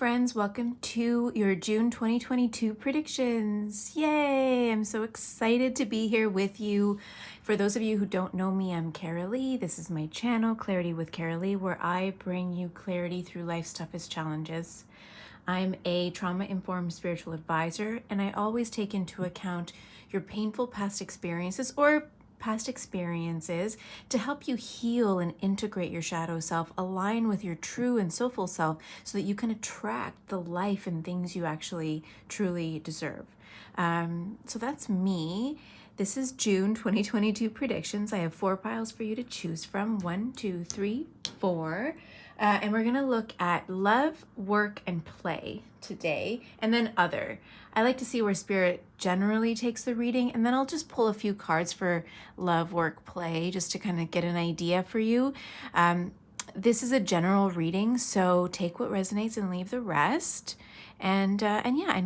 friends, welcome to your June 2022 predictions. Yay! I'm so excited to be here with you. For those of you who don't know me, I'm Carolee. This is my channel, Clarity with Carolee, where I bring you clarity through life's toughest challenges. I'm a trauma-informed spiritual advisor, and I always take into account your painful past experiences to help you heal and integrate your shadow self, align with your true and soulful self so that you can attract the life and things you actually truly deserve. So that's me. This is June 2022 predictions. I have 4 piles for you to choose from. 1, 2, 3, 4. And we're going to look at love, work, and play today, and then other. I like to see where spirit generally takes the reading, and then I'll just pull a few cards for love, work, play, just to kind of get an idea for you. This is a general reading, so take what resonates and leave the rest. And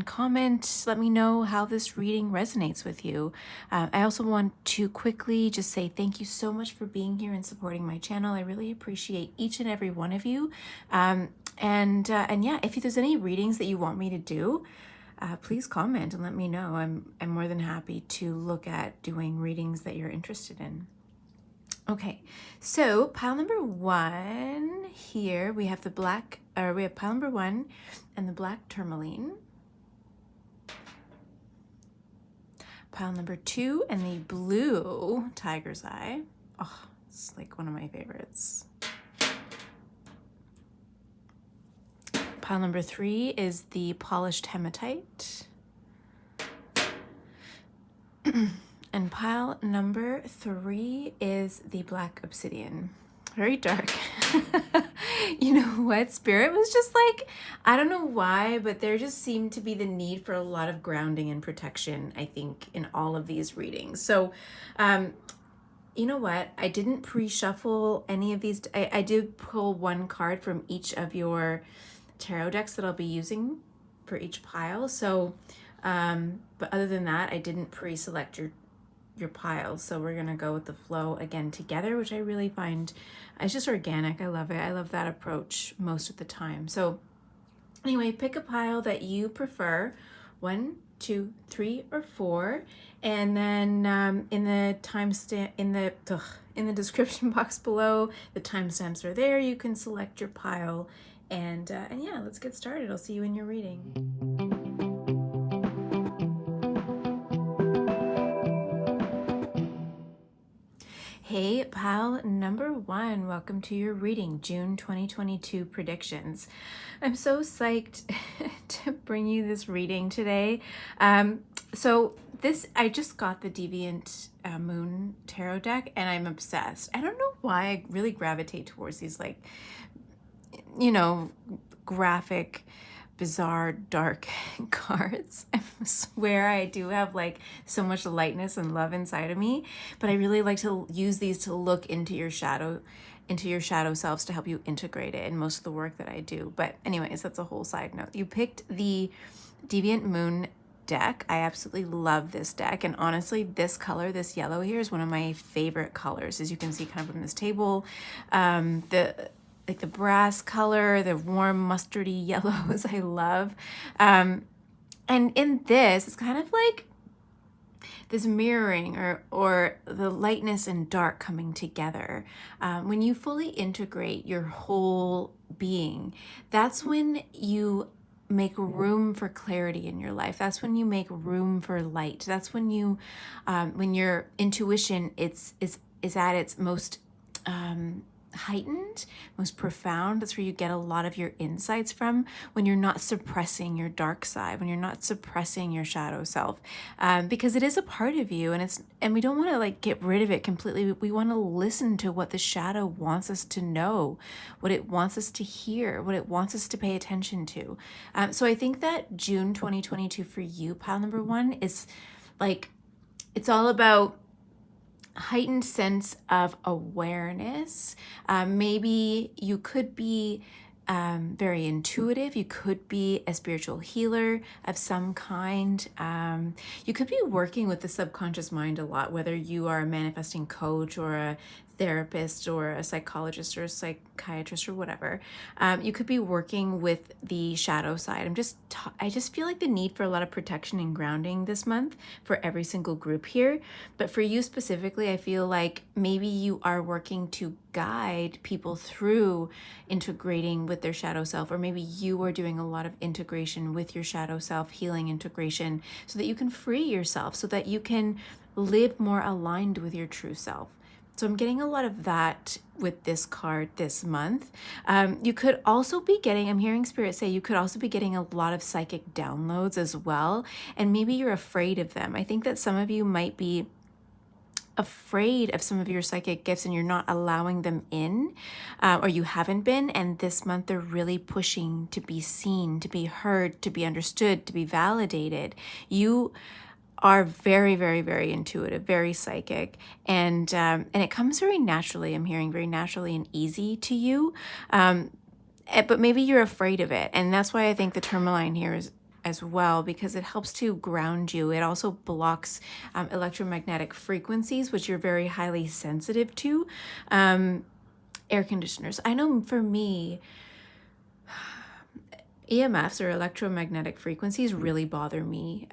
comment, let me know how this reading resonates with you. I also want to quickly just say thank you so much for being here and supporting my channel. I really appreciate each and every one of you. If there's any readings that you want me to do, please comment and let me know. I'm more than happy to look at doing readings that you're interested in. Okay, so pile number 1 here, we have pile number 1 and the black tourmaline. Pile number 2 and the blue tiger's eye. Oh, it's like one of my favorites. Pile number 3 is the polished hematite. And pile number 3 is the black obsidian. Very dark. You know what? Spirit was just like, I don't know why, but there just seemed to be the need for a lot of grounding and protection, I think, in all of these readings. So, you know what? I didn't pre-shuffle any of these. I did pull one card from each of your tarot decks that I'll be using for each pile. So, but other than that, I didn't pre-select your piles, so we're gonna go with the flow again together, which I really find it's just organic. I love it. I love that approach most of the time. So anyway, pick a pile that you prefer, 1, 2, 3, or 4, and then in the description box below, the timestamps are there. You can select your pile, and yeah, let's get started. I'll see you in your reading. Hey, pile number 1, welcome to your reading, June 2022 predictions. I'm so psyched to bring you this reading today. I just got the Deviant Moon Tarot deck, and I'm obsessed. I don't know why I really gravitate towards these, like, you know, graphic, bizarre, dark cards. I swear I do have like so much lightness and love inside of me, but I really like to use these to look into your shadow selves to help you integrate it in most of the work that I do. But anyways, that's a whole side note. You picked the Deviant Moon deck. I absolutely love this deck, and honestly, this color, this yellow here, is one of my favorite colors, as you can see kind of from this table. The brass color, the warm mustardy yellows, I love. And in this, it's kind of like this mirroring or the lightness and dark coming together. When you fully integrate your whole being, that's when you make room for clarity in your life. That's when you make room for light. That's when you, when your intuition is at its most heightened, most profound. That's where you get a lot of your insights from, when you're not suppressing your dark side, when you're not suppressing your shadow self, because it is a part of you, and we don't want to like get rid of it completely. We want to listen to what the shadow wants us to know, what it wants us to hear, what it wants us to pay attention to. So I think that June 2022 for you, pile number 1, is like, it's all about heightened sense of awareness. Maybe you could be very intuitive. You could be a spiritual healer of some kind. You could be working with the subconscious mind a lot, whether you are a manifesting coach or a therapist or a psychologist or a psychiatrist or whatever. You could be working with the shadow side. I just feel like the need for a lot of protection and grounding this month for every single group here. But for you specifically, I feel like maybe you are working to guide people through integrating with their shadow self, or maybe you are doing a lot of integration with your shadow self, healing integration, so that you can free yourself, so that you can live more aligned with your true self. So I'm getting a lot of that with this card this month. You could also be getting, I'm hearing Spirit say, you could also be getting a lot of psychic downloads as well. And maybe you're afraid of them. I think that some of you might be afraid of some of your psychic gifts and you're not allowing them in, or you haven't been. And this month they're really pushing to be seen, to be heard, to be understood, to be validated. You are very, very, very intuitive, very psychic, and it comes very naturally. I'm hearing very naturally and easy to you, but maybe you're afraid of it, and that's why I think the tourmaline here is as well, because it helps to ground you. It also blocks electromagnetic frequencies, which you're very highly sensitive to. Air conditioners. I know for me, EMFs or electromagnetic frequencies really bother me.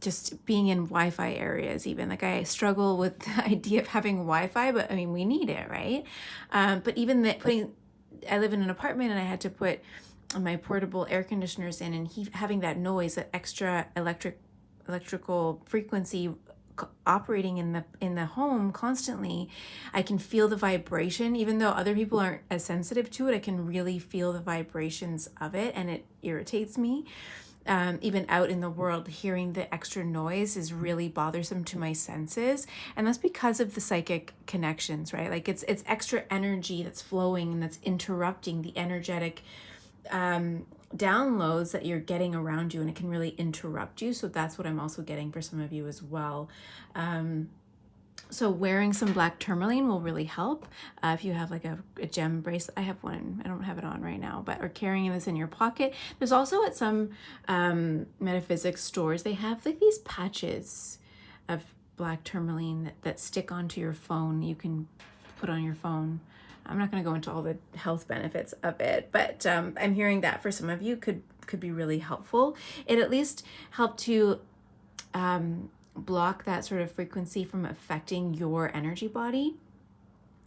Just being in Wi-Fi areas, even like I struggle with the idea of having Wi-Fi, but I mean, we need it, right? But even I live in an apartment and I had to put my portable air conditioners in, and having that noise, that extra electrical frequency operating in the home constantly, I can feel the vibration. Even though other people aren't as sensitive to it, I can really feel the vibrations of it, and it irritates me. Even out in the world, hearing the extra noise is really bothersome to my senses, and that's because of the psychic connections, right? Like it's extra energy that's flowing and that's interrupting the energetic downloads that you're getting around you, and it can really interrupt you. So that's what I'm also getting for some of you as well. So wearing some black tourmaline will really help. If you have like a gem bracelet, I have one, I don't have it on right now, or carrying this in your pocket. There's also at some metaphysics stores, they have like these patches of black tourmaline that stick onto your phone. You can put on your phone. I'm not going to go into all the health benefits of it, but I'm hearing that for some of you could be really helpful. It at least helped to block that sort of frequency from affecting your energy body.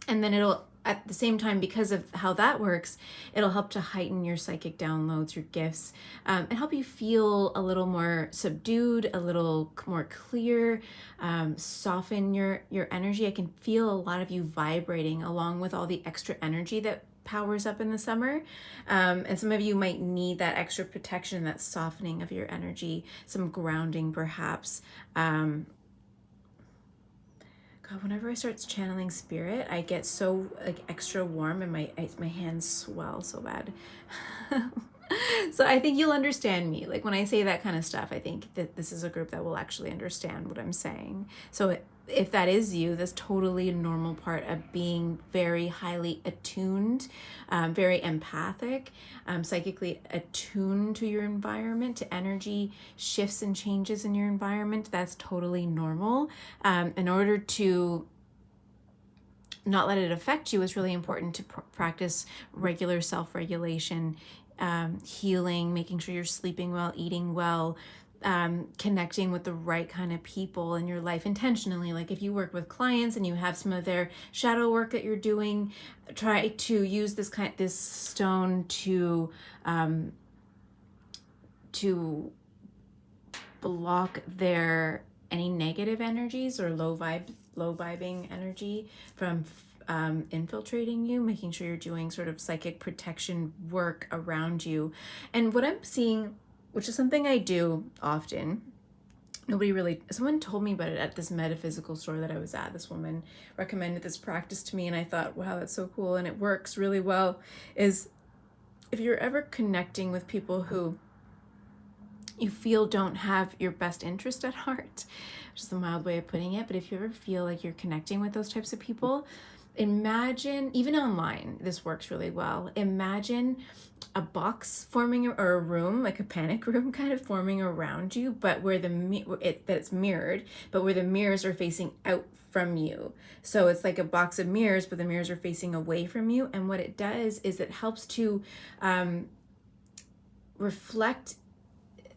And then it'll, at the same time, because of how that works, it'll help to heighten your psychic downloads, your gifts, and help you feel a little more subdued, a little more clear, soften your energy. I can feel a lot of you vibrating along with all the extra energy that powers up in the summer. And some of you might need that extra protection, that softening of your energy, some grounding perhaps. God, whenever I start channeling spirit, I get so like extra warm and my hands swell so bad. So I think you'll understand me. Like when I say that kind of stuff, I think that this is a group that will actually understand what I'm saying. So if that is you, that's totally a normal part of being very highly attuned, very empathic, psychically attuned to your environment, to energy shifts and changes in your environment. That's totally normal. In order to not let it affect you, it's really important to practice regular self-regulation, healing, making sure you're sleeping well, eating well, connecting with the right kind of people in your life intentionally. Like if you work with clients and you have some of their shadow work that you're doing, try to use this stone to block any negative energies or low vibing energy from infiltrating you, making sure you're doing sort of psychic protection work around you. And what I'm seeing, which is something I do often, someone told me about it at this metaphysical store that I was at. This woman recommended this practice to me and I thought, wow, that's so cool and it works really well, is if you're ever connecting with people who you feel don't have your best interest at heart, which is a mild way of putting it, but if you ever feel like you're connecting with those types of people, imagine, even online, this works really well. Imagine a box forming, or a room, like a panic room kind of forming around you, but where that it's mirrored, but where the mirrors are facing out from you. So it's like a box of mirrors, but the mirrors are facing away from you. And what it does is it helps to reflect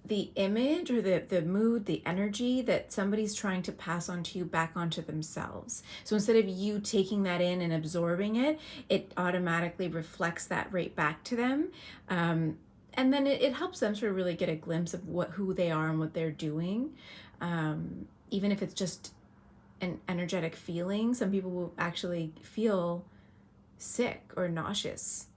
the image, or the mood, the energy that somebody's trying to pass on to you back onto themselves. So instead of you taking that in and absorbing it, it automatically reflects that right back to them. And then it helps them sort of really get a glimpse of who they are and what they're doing. Even if it's just an energetic feeling, some people will actually feel sick or nauseous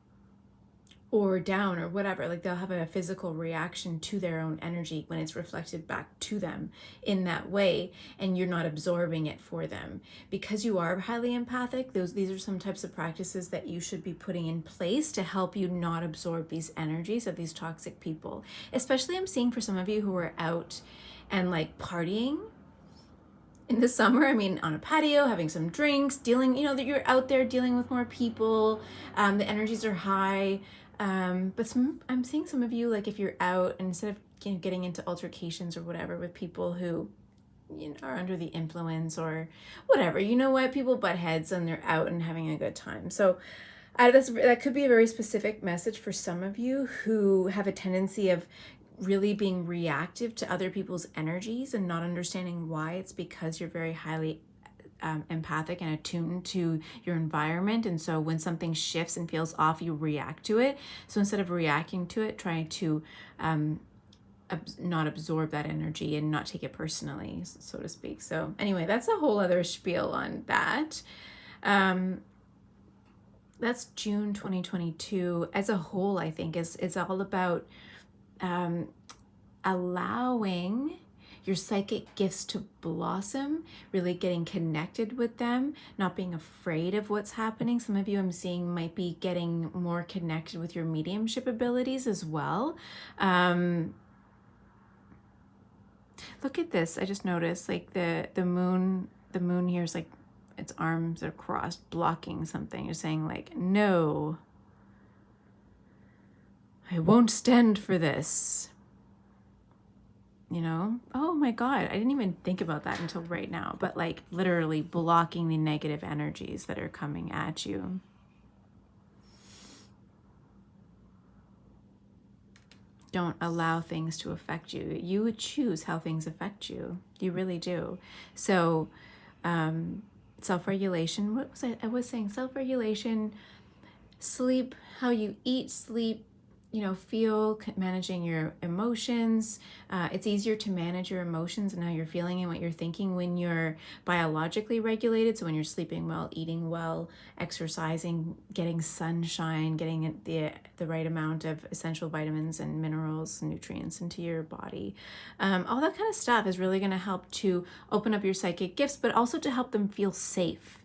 or down or whatever. Like they'll have a physical reaction to their own energy when it's reflected back to them in that way, and you're not absorbing it for them. Because you are highly empathic, these are some types of practices that you should be putting in place to help you not absorb these energies of these toxic people. Especially I'm seeing for some of you who are out and like partying in the summer, I mean, on a patio, having some drinks, dealing, that you're out there dealing with more people, the energies are high. But I'm seeing some of you, like if you're out and instead of getting into altercations or whatever with people who are under the influence or whatever, people butt heads and they're out and having a good time. So that could be a very specific message for some of you who have a tendency of really being reactive to other people's energies and not understanding why. It's because you're very highly empathic and attuned to your environment, and so when something shifts and feels off, you react to it. So instead of reacting to it, try to not absorb that energy and not take it personally, so to speak. So anyway, that's a whole other spiel on that. That's June 2022 as a whole. I think is all about allowing your psychic gifts to blossom, really getting connected with them, not being afraid of what's happening. Some of you I'm seeing might be getting more connected with your mediumship abilities as well. Look at this. I just noticed like the moon here is like its arms are crossed, blocking something. You're saying like, no, I won't stand for this. Oh my God, I didn't even think about that until right now, but like literally blocking the negative energies that are coming at you. Don't allow things to affect you. You would choose how things affect you. You really do. So, self-regulation, what was I was saying, self-regulation, sleep, how you eat, sleep, feel, managing your emotions. It's easier to manage your emotions and how you're feeling and what you're thinking when you're biologically regulated. So when you're sleeping well, eating well, exercising, getting sunshine, getting the right amount of essential vitamins and minerals and nutrients into your body. All that kind of stuff is really going to help to open up your psychic gifts, but also to help them feel safe.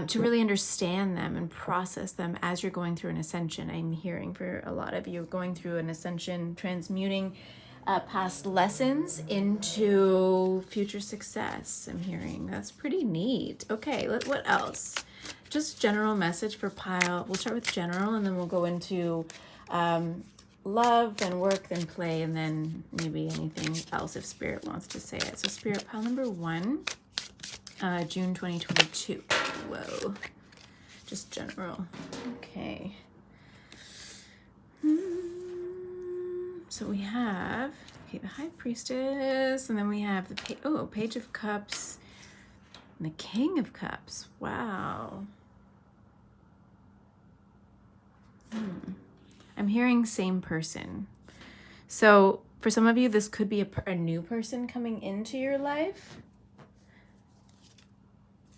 To really understand them and process them as you're going through an ascension. I'm hearing for a lot of you going through an ascension, transmuting past lessons into future success. I'm hearing that's pretty neat. Okay, what else? Just general message for pile. We'll start with general and then we'll go into love, then work, then play, and then maybe anything else if Spirit wants to say it. So Spirit, pile number 1. June 2022. Whoa. Just general. Okay. So we have the High Priestess, and then we have the Page of Cups, and the King of Cups. Wow. I'm hearing same person. So for some of you, this could be a new person coming into your life.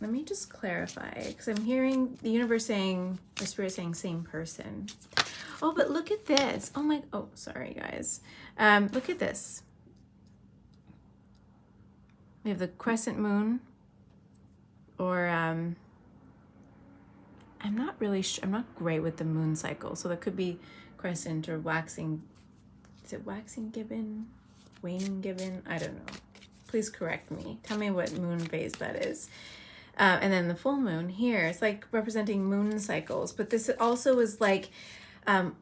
Let me just clarify, because I'm hearing the universe saying, or Spirit saying same person. Oh, but look at this. Sorry guys. Look at this. We have the crescent moon, or I'm not really sure. I'm not great with the moon cycle. So that could be crescent or waxing. Is it waxing gibbon? Waning gibbon? I don't know. Please correct me. Tell me what moon phase that is. And then the full moon here is like representing moon cycles. But this also is like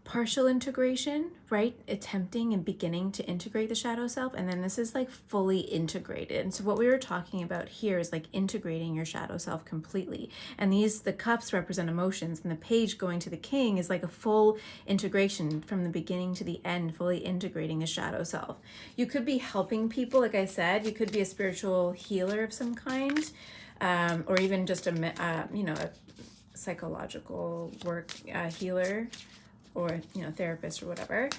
partial integration, right? Attempting and beginning to integrate the shadow self. And then this is like fully integrated. And so what we were talking about here is like integrating your shadow self completely. And the cups represent emotions, and the page going to the king is like a full integration from the beginning to the end, fully integrating the shadow self. You could be helping people, like I said, you could be a spiritual healer of some kind, or even just a psychological work healer, or therapist or whatever,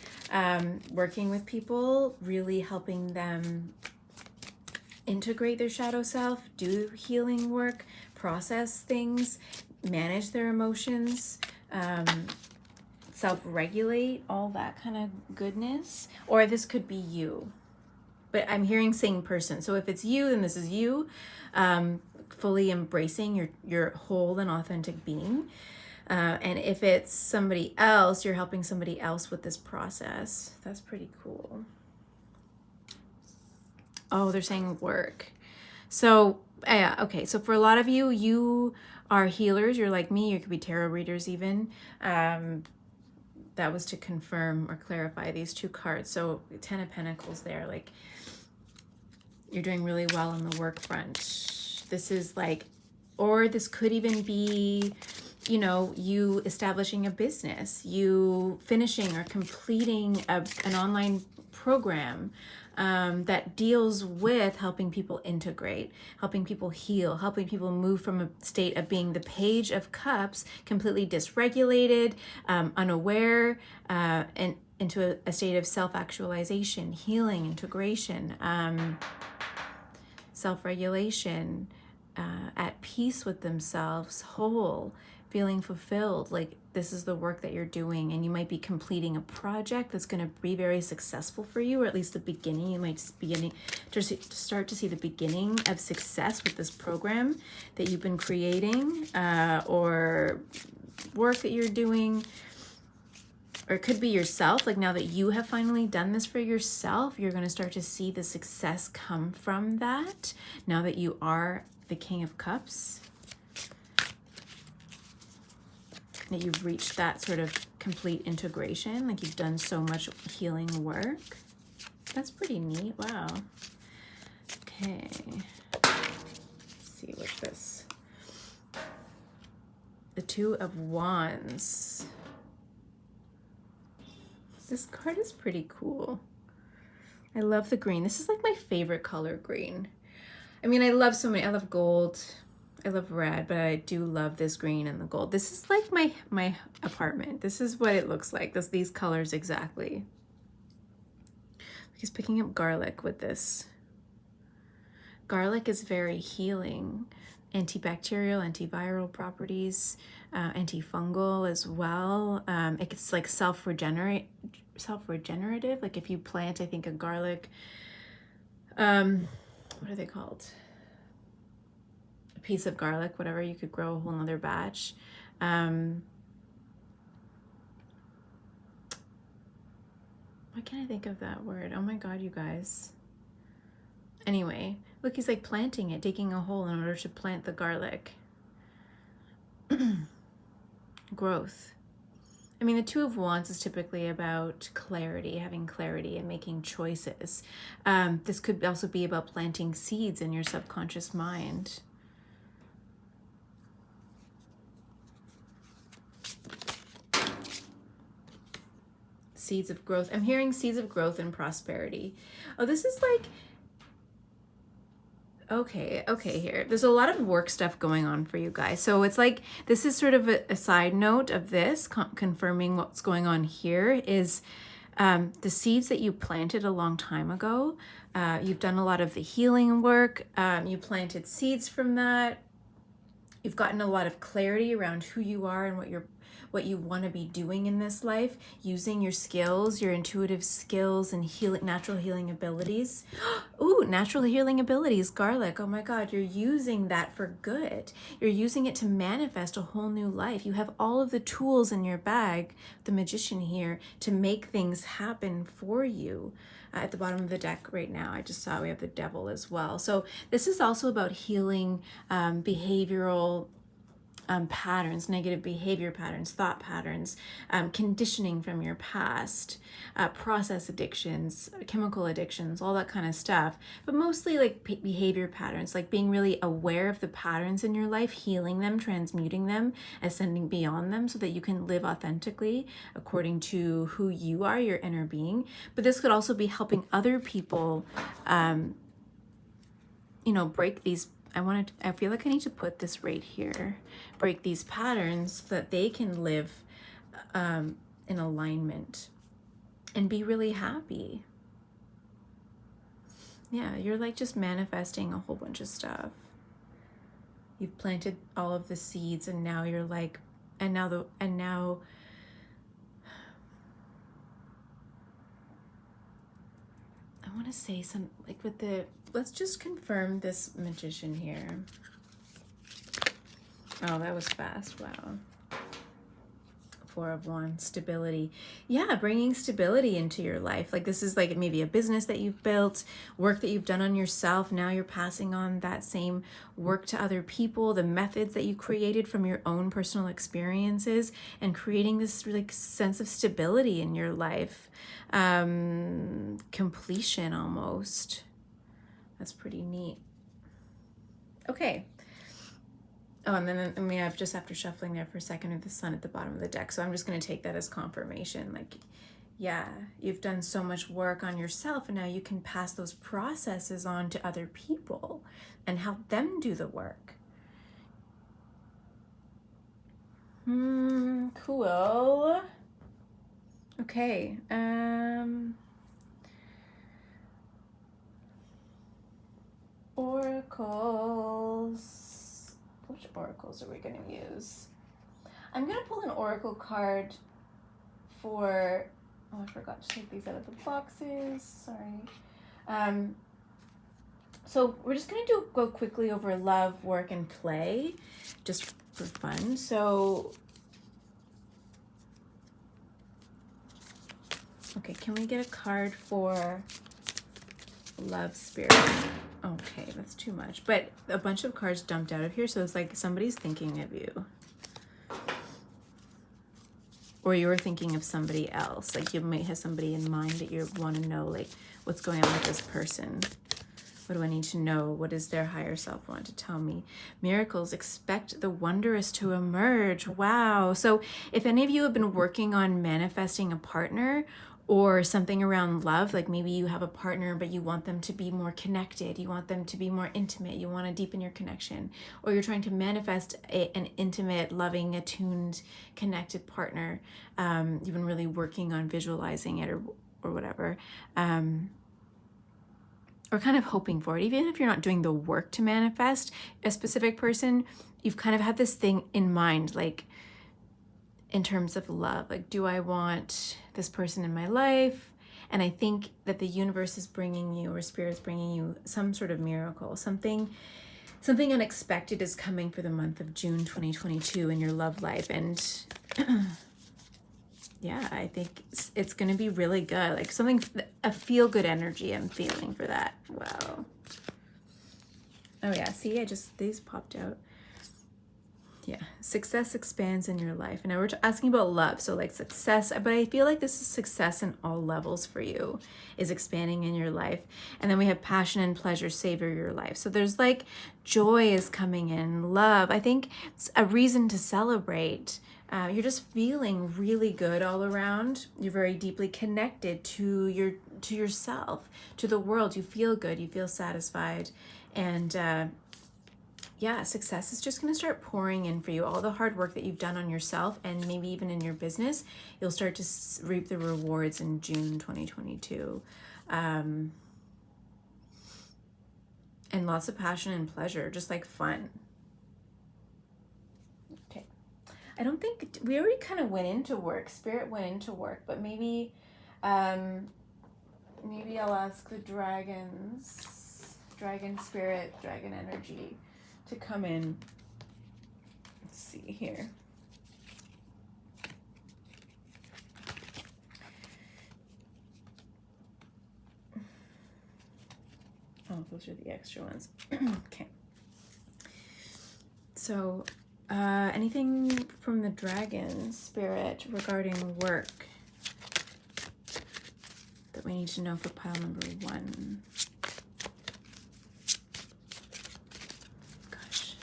working with people, really helping them integrate their shadow self, do healing work, process things, manage their emotions, self-regulate, all that kind of goodness. Or this could be you, but I'm hearing same person. So if it's you, then this is you, fully embracing your whole and authentic being. And if it's somebody else, you're helping somebody else with this process. That's pretty cool. Oh, they're saying work. So, okay. So for a lot of you, you are healers. You're like me. You could be tarot readers even. That was to confirm or clarify these two cards. So 10 of Pentacles there. Like, you're doing really well on the work front. This is like, or this could even be, you establishing a business, you finishing or completing an online program that deals with helping people integrate, helping people heal, helping people move from a state of being the Page of Cups, completely dysregulated, unaware, and into a state of self-actualization, healing, integration, self-regulation, at peace with themselves, whole, feeling fulfilled. Like, this is the work that you're doing, and you might be completing a project that's going to be very successful for you, or at least the beginning. You might be start to see the beginning of success with this program that you've been creating, or work that you're doing. Or it could be yourself. Like, now that you have finally done this for yourself, you're going to start to see the success come from that. Now that you are the King of Cups, that you've reached that sort of complete integration, like you've done so much healing work. That's pretty neat. Wow. Okay. Let's see, what's this? The Two of Wands. This card is pretty cool. I love the green. This is like my favorite color, green. I mean, I love so many. I love gold. I love red, but I do love this green and the gold. This is like my apartment. This is what it looks like. These colors exactly. He's picking up garlic with this. Garlic is very healing, antibacterial, antiviral properties, antifungal as well. It's like self-regenerative. Like if you plant, I think, a garlic, what are they called? A piece of garlic, whatever, you could grow a whole nother batch. Why can't I think of that word? Oh my God, you guys. Anyway, look, he's like planting it, digging a hole in order to plant the garlic. Growth. I mean, the Two of Wands is typically about clarity, having clarity and making choices. This could also be about planting seeds in your subconscious mind. Seeds of growth. I'm hearing seeds of growth and prosperity. Oh, this is like, okay, here. There's a lot of work stuff going on for you guys. So it's like, this is sort of a side note of this, confirming what's going on here is the seeds that you planted a long time ago. You've done a lot of the healing work. You planted seeds from that. You've gotten a lot of clarity around who you are and what you want to be doing in this life, using your skills, your intuitive skills and natural healing abilities. Ooh, natural healing abilities, garlic. Oh my God, you're using that for good. You're using it to manifest a whole new life. You have all of the tools in your bag, the magician here, to make things happen for you. At the bottom of the deck right now, I just saw we have the devil as well. So this is also about healing behavioral patterns, negative behavior patterns, thought patterns, conditioning from your past, process addictions, chemical addictions, all that kind of stuff. But mostly like behavior patterns, like being really aware of the patterns in your life, healing them, transmuting them, ascending beyond them so that you can live authentically according to who you are, your inner being. But this could also be helping other people, break these. I feel like I need to put this right here, break these patterns so that they can live in alignment and be really happy. Yeah, you're like just manifesting a whole bunch of stuff. You've planted all of the seeds and now you're like, and now I want to say some, like with the, let's just confirm this magician here. Oh, that was fast. Wow. Four of Wands, stability. Yeah, bringing stability into your life. Like this is like maybe a business that you've built, work that you've done on yourself. Now you're passing on that same work to other people, the methods that you created from your own personal experiences, and creating this like sense of stability in your life. Completion almost. That's pretty neat. Okay. Oh, and then we have, just after shuffling there for a second, the sun at the bottom of the deck. So I'm just going to take that as confirmation. Like, yeah, you've done so much work on yourself and now you can pass those processes on to other people and help them do the work. Cool. Okay. Oracles. Which oracles are we going to use? I'm going to pull an oracle card for, oh, I forgot to take these out of the boxes. Sorry. So we're just going to go quickly over love, work, and play, just for fun. So, okay, can we get a card for love, spirit? Okay, that's too much. But a bunch of cards dumped out of here, so it's like somebody's thinking of you. Or you're thinking of somebody else. Like you might have somebody in mind that you want to know, like, what's going on with this person. What do I need to know? What does their higher self want to tell me? Miracles, expect the wondrous to emerge. Wow. So if any of you have been working on manifesting a partner or something around love, like maybe you have a partner, but you want them to be more connected. You want them to be more intimate. You want to deepen your connection. Or you're trying to manifest an intimate, loving, attuned, connected partner. You've been really working on visualizing it or whatever. Or kind of hoping for it. Even if you're not doing the work to manifest a specific person, you've kind of had this thing in mind, like in terms of love. Like, do I want this person in my life? And I think that the universe is bringing you, or spirit is bringing you, some sort of miracle. Something unexpected is coming for the month of June 2022 in your love life. And yeah, I think it's going to be really good. Like a feel-good energy I'm feeling for that. Wow. Oh yeah, see, these popped out. Yeah, success expands in your life. And now we're asking about love. So like success, but I feel like this is success in all levels for you, is expanding in your life. And then we have passion and pleasure savor your life. So there's like joy is coming in, love. I think it's a reason to celebrate. You're just feeling really good all around. You're very deeply connected to yourself, to the world. You feel good, you feel satisfied. And yeah, success is just going to start pouring in for you. All the hard work that you've done on yourself and maybe even in your business, you'll start to reap the rewards in June 2022. And lots of passion and pleasure, just like fun. Okay. I don't think, we already kind of went into work. Spirit went into work, but maybe, maybe I'll ask the dragons, dragon spirit, dragon energy to come in. Let's see here. Oh, those are the extra ones. Okay. So, anything from the dragon spirit regarding work that we need to know for pile number 1? Gosh.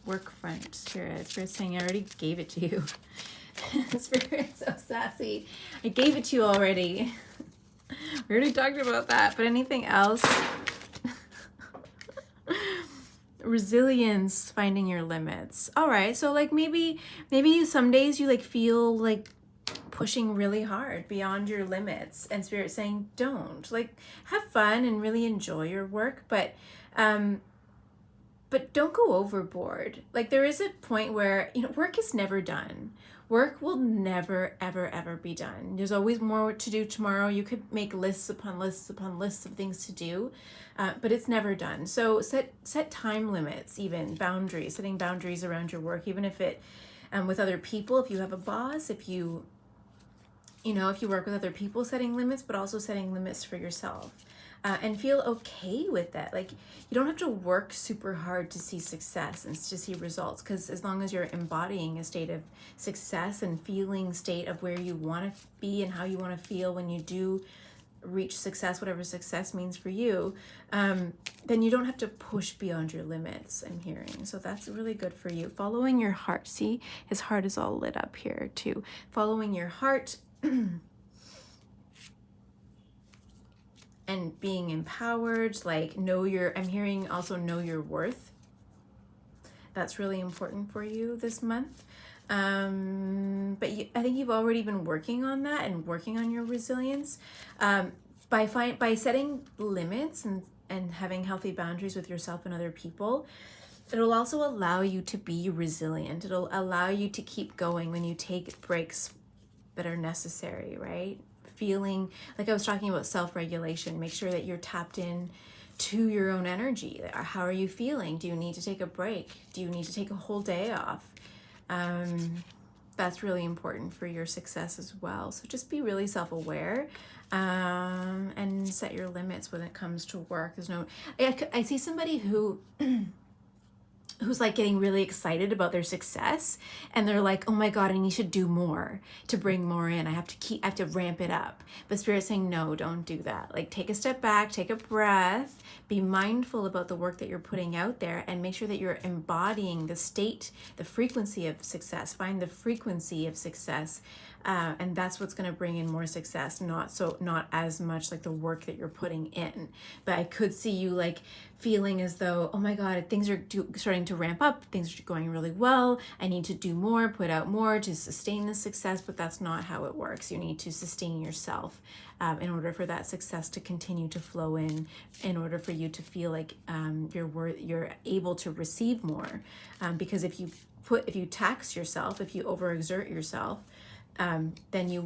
Work front, Spirit. Spirit's saying, I already gave it to you. Spirit's so sassy. I gave it to you already. We already talked about that, but anything else? Resilience, finding your limits. All right, so like maybe some days you like feel like pushing really hard beyond your limits, and Spirit saying don't. Like, have fun and really enjoy your work, but don't go overboard. Like, there is a point where, you know, work is never done. Work will never, ever, ever be done. There's always more to do tomorrow. You could make lists upon lists upon lists of things to do, but it's never done. So set time limits, even boundaries, setting boundaries around your work, even if it, with other people, if you have a boss, if you work with other people, setting limits, but also setting limits for yourself. And feel okay with that. Like, you don't have to work super hard to see success and to see results, because as long as you're embodying a state of success and feeling state of where you want to be and how you want to feel when you do reach success, whatever success means for you, then you don't have to push beyond your limits, I'm hearing. So that's really good for you. Following your heart. See, his heart is all lit up here too. Following your heart and being empowered, like I'm hearing also know your worth. That's really important for you this month. But I think you've already been working on that and working on your resilience. By setting limits and having healthy boundaries with yourself and other people, it'll also allow you to be resilient. It'll allow you to keep going when you take breaks that are necessary, right? Feeling like I was talking about self-regulation. Make sure that you're tapped in to your own energy. How are you feeling? Do you need to take a break? Do you need to take a whole day off? That's really important for your success as well. So just be really self-aware, and set your limits when it comes to work. I see somebody who's like getting really excited about their success, and they're like, oh my God, I need to do more to bring more in. I have to ramp it up. But Spirit's saying, no, don't do that. Like, take a step back, take a breath, be mindful about the work that you're putting out there, and make sure that you're embodying the state, the frequency of success. Find the frequency of success. And that's what's going to bring in more success, not as much like the work that you're putting in. But I could see you like feeling as though, oh my God, things are starting to ramp up, things are going really well, I need to do more, put out more to sustain the success. But that's not how it works. You need to sustain yourself in order for that success to continue to flow in order for you to feel like you're able to receive more. Because if you tax yourself, if you overexert yourself, then your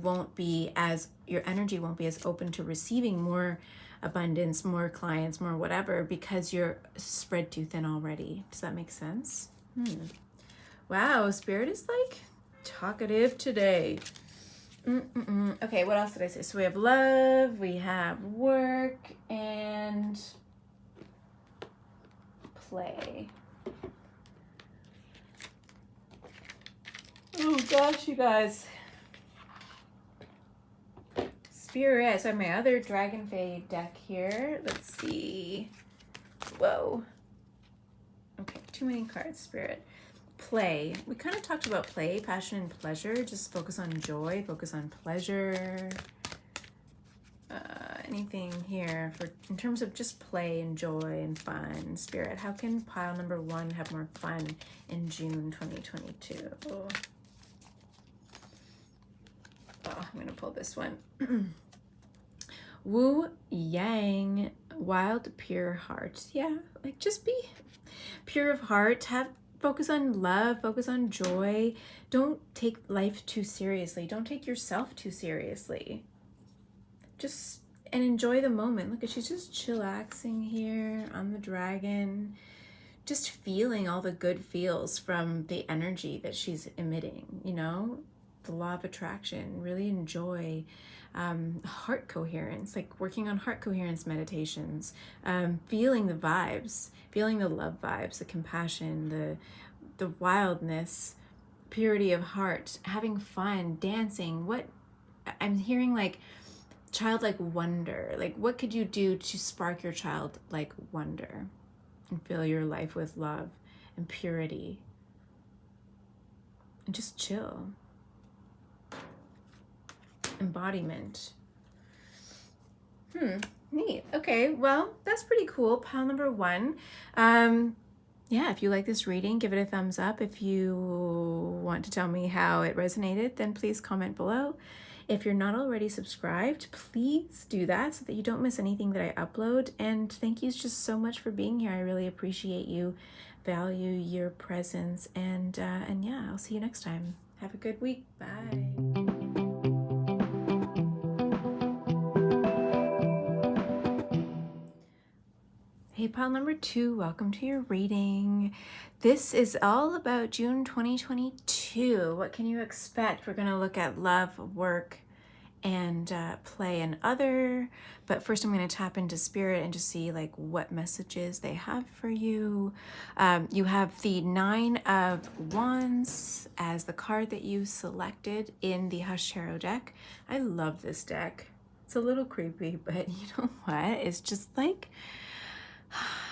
energy won't be as open to receiving more abundance, more clients, more whatever, because you're spread too thin already. Does that make sense? Wow, Spirit is like talkative today. Okay, what else did I say? So we have love, we have work, and play. Oh gosh, you guys. Spirit. So I have my other Dragon Fae deck here. Let's see. Whoa. Okay, too many cards, Spirit. Play. We kind of talked about play, passion and pleasure. Just focus on joy, focus on pleasure. Anything here in terms of just play and joy and fun, Spirit? How can pile number 1 have more fun in June 2022? Oh, I'm going to pull this one. Wu Yang. Wild, pure heart. Yeah, like just be pure of heart. Focus on love, focus on joy. Don't take life too seriously. Don't take yourself too seriously. Just and enjoy the moment. Look at, she's just chillaxing here on the dragon, just feeling all the good feels from the energy that she's emitting, the law of attraction. Really enjoy heart coherence, like working on heart coherence meditations, feeling the vibes, feeling the love vibes, the compassion, the wildness, purity of heart, having fun, dancing. What I'm hearing, like childlike wonder. Like, what could you do to spark your childlike wonder and fill your life with love and purity and just chill? Embodiment. Neat. Okay, well, that's pretty cool. Pile number 1. Yeah, if you like this reading, give it a thumbs up. If you want to tell me how it resonated, then please comment below. If you're not already subscribed, please do that so that you don't miss anything that I upload. And thank you just so much for being here. I really appreciate you, value your presence, and yeah, I'll see you next time. Have a good week. Bye. Hey, pile number 2, welcome to your reading. This is all about June 2022. What can you expect? We're going to look at love, work, and play and other. But first I'm going to tap into spirit and just see like what messages they have for you. You have the 9 of Wands as the card that you selected in the Hush Tarot deck. I love this deck. It's a little creepy, but you know what? It's just like,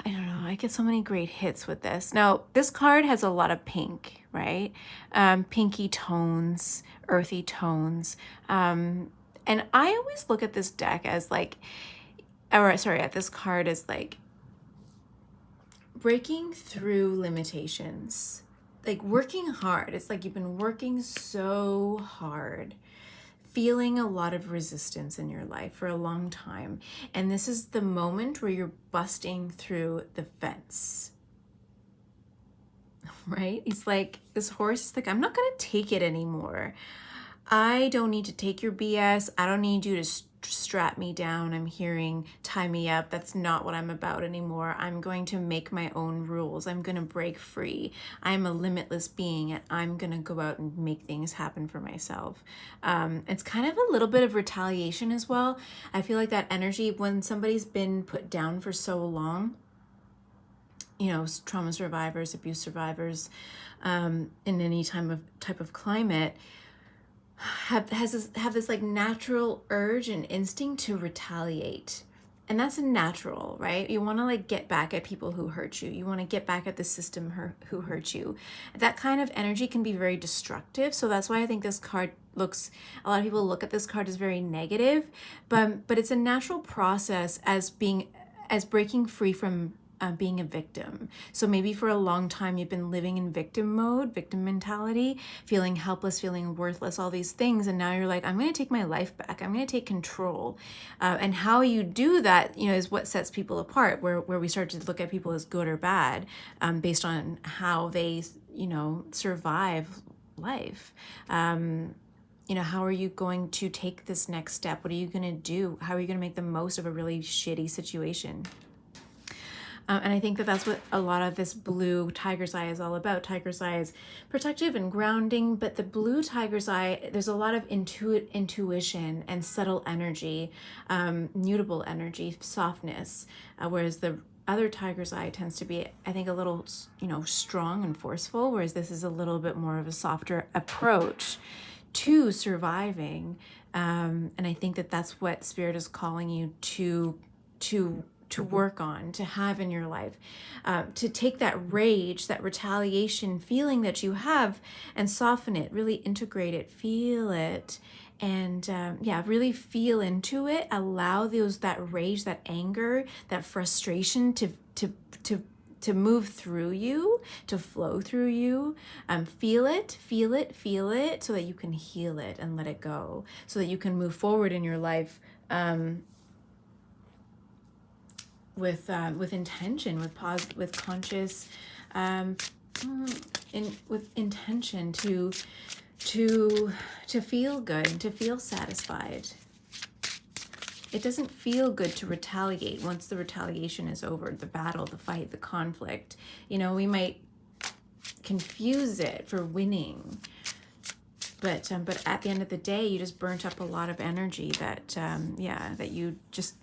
I don't know, I get so many great hits with this. Now, this card has a lot of pink, right? Pinky tones, earthy tones. And I always look at this deck as like, or sorry, at this card as like breaking through limitations, like working hard. It's like you've been working so hard, feeling a lot of resistance in your life for a long time. And this is the moment where you're busting through the fence, right? It's like this horse is like, I'm not going to take it anymore. I don't need to take your BS. I don't need you to strap me down. I'm hearing tie me up. That's not what I'm about anymore. I'm going to make my own rules. I'm going to break free. I'm a limitless being and I'm going to go out and make things happen for myself. It's kind of a little bit of retaliation as well. I feel like that energy when somebody's been put down for so long, trauma survivors, abuse survivors, in any type of climate, have this like natural urge and instinct to retaliate. And that's natural, right? You want to like get back at people who hurt you. You want to get back at the system who hurt you. That kind of energy can be very destructive. So that's why I think this card a lot of people look at this card as very negative, but it's a natural process as breaking free from being a victim. So maybe for a long time you've been living in victim mode, victim mentality, feeling helpless, feeling worthless, all these things. And now you're like, I'm going to take my life back. I'm going to take control. And how you do that, is what sets people apart, where we start to look at people as good or bad based on how they, survive life. How are you going to take this next step? What are you going to do? How are you going to make the most of a really shitty situation? And I think that that's what a lot of this blue tiger's eye is all about. Tiger's eye is protective and grounding, but the blue tiger's eye, there's a lot of intuition and subtle energy, mutable energy, softness, whereas the other tiger's eye tends to be, I think, a little, strong and forceful, whereas this is a little bit more of a softer approach to surviving. And I think that that's what Spirit is calling you to work on, to have in your life, to take that rage, that retaliation feeling that you have and soften it, really integrate it, feel it, and really feel into it. Allow that rage, that anger, that frustration to move through you, to flow through you. Feel it, so that you can heal it and let it go, so that you can move forward in your life with intention, with conscious, with intention to feel good and to feel satisfied. It doesn't feel good to retaliate once the retaliation is over, the battle, the fight, the conflict. You know, we might confuse it for winning, but at the end of the day, you just burnt up a lot of energy that that you just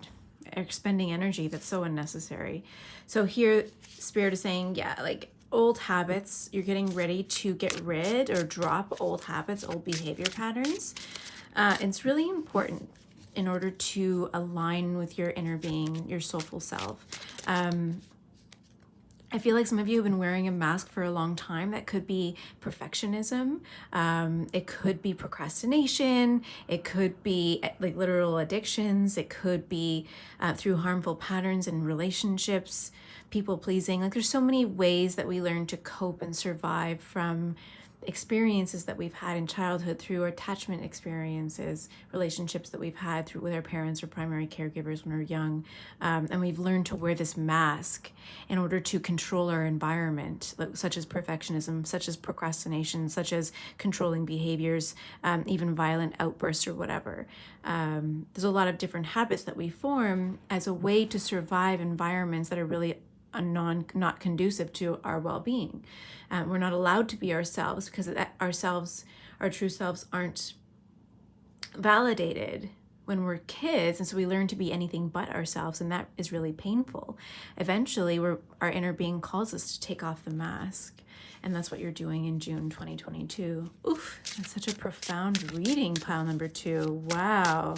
are expending energy that's so unnecessary. So here, Spirit is saying, like old habits, you're getting ready to get rid or drop old habits, old behavior patterns. It's really important in order to align with your inner being, your soulful self. I feel like some of you have been wearing a mask for a long time. That could be perfectionism. It could be procrastination. It could be like literal addictions. It could be through harmful patterns in relationships, people pleasing. Like there's so many ways that we learn to cope and survive from experiences that we've had in childhood, through attachment experiences, relationships that we've had through with our parents or primary caregivers when we're young, and we've learned to wear this mask in order to control our environment, such as perfectionism, such as procrastination, such as controlling behaviors, even violent outbursts or whatever. There's a lot of different habits that we form as a way to survive environments that are really not conducive to our well-being. We're not allowed to be ourselves because our true selves aren't validated when we're kids, and so we learn to be anything but ourselves, and that is really painful. Eventually, our inner being calls us to take off the mask, and that's what you're doing in June 2022. Oof, that's such a profound reading, pile number 2. Wow.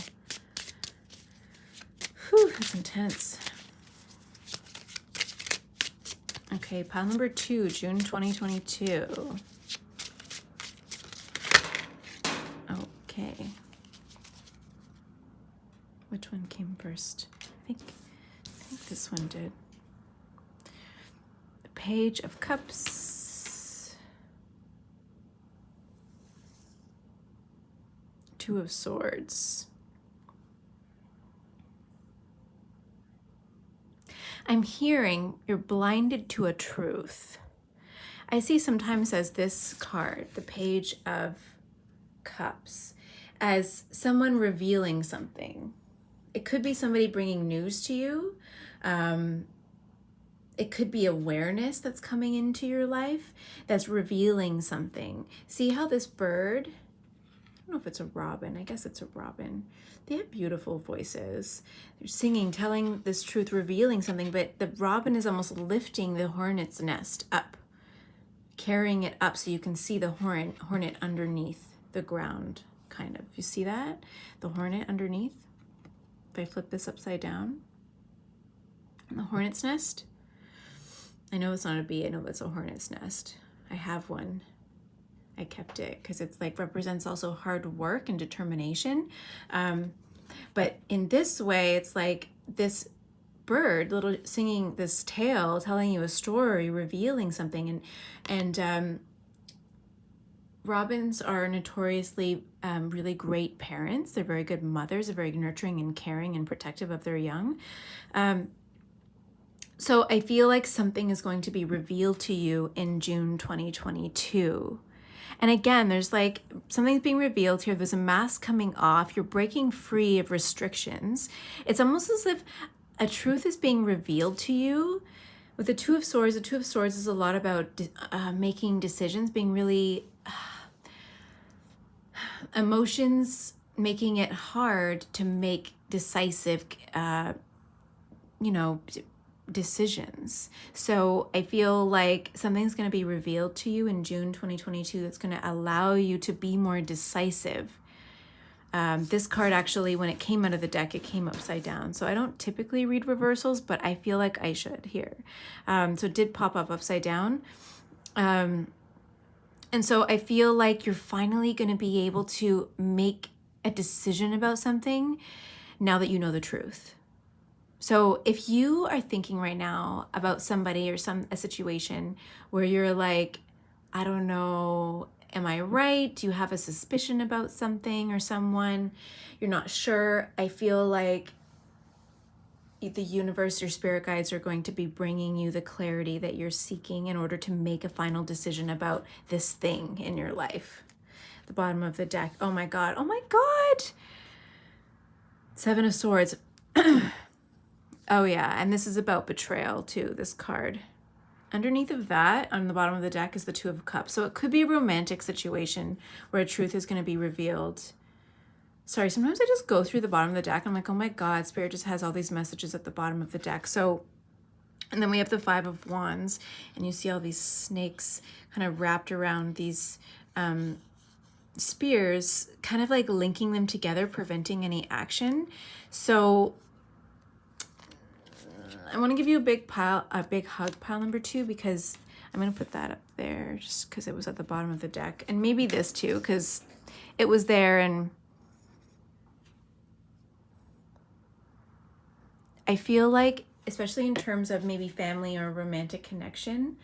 Whew, that's intense. Okay, pile number 2, June 2022. Okay. Which one came first? I think this one did. The Page of Cups. 2 of Swords. I'm hearing you're blinded to a truth. I see sometimes as this card, the Page of Cups, as someone revealing something. It could be somebody bringing news to you. It could be awareness that's coming into your life that's revealing something. See how this bird, I don't know if it's a robin, I guess it's a robin. They have beautiful voices. They're singing, telling this truth, revealing something, but the robin is almost lifting the hornet's nest up, carrying it up so you can see the hornet underneath the ground, kind of. You see that? The hornet underneath? If I flip this upside down, and the hornet's nest. I know it's not a bee, I know it's a hornet's nest. I have one. I kept it because it's like represents also hard work and determination. But in this way, it's like this bird, little singing this tale, telling you a story, revealing something. And robins are notoriously really great parents. They're very good mothers. They're very nurturing and caring and protective of their young. So I feel like something is going to be revealed to you in June 2022. And again, there's like something's being revealed here. There's a mask coming off. You're breaking free of restrictions. It's almost as if a truth is being revealed to you. With the Two of Swords, the Two of Swords is a lot about making decisions, being really emotions, making it hard to make decisive, decisions. So I feel like something's going to be revealed to you in June 2022 that's going to allow you to be more decisive. This card actually, when it came out of the deck, it came upside down. So I don't typically read reversals, but I feel like I should here. So it did pop up upside down. And so I feel like you're finally going to be able to make a decision about something now that you know the truth. So if you are thinking right now about somebody or a situation where you're like, I don't know, am I right? Do you have a suspicion about something or someone? You're not sure. I feel like the universe, your spirit guides are going to be bringing you the clarity that you're seeking in order to make a final decision about this thing in your life. The bottom of the deck. Oh my God. Oh my God. Seven of Swords. Oh yeah. And this is about betrayal too, this card. Underneath of that, on the bottom of the deck, is the Two of Cups. So it could be a romantic situation where a truth is going to be revealed. Sorry, sometimes I just go through the bottom of the deck. I'm like, oh my God, Spirit just has all these messages at the bottom of the deck. So, and then we have the Five of Wands, and you see all these snakes kind of wrapped around these spears, kind of like linking them together, preventing any action. So I want to give you a big hug, pile number 2, because I'm going to put that up there just because it was at the bottom of the deck. And maybe this too, because it was there. And I feel like, especially in terms of maybe family or romantic connection,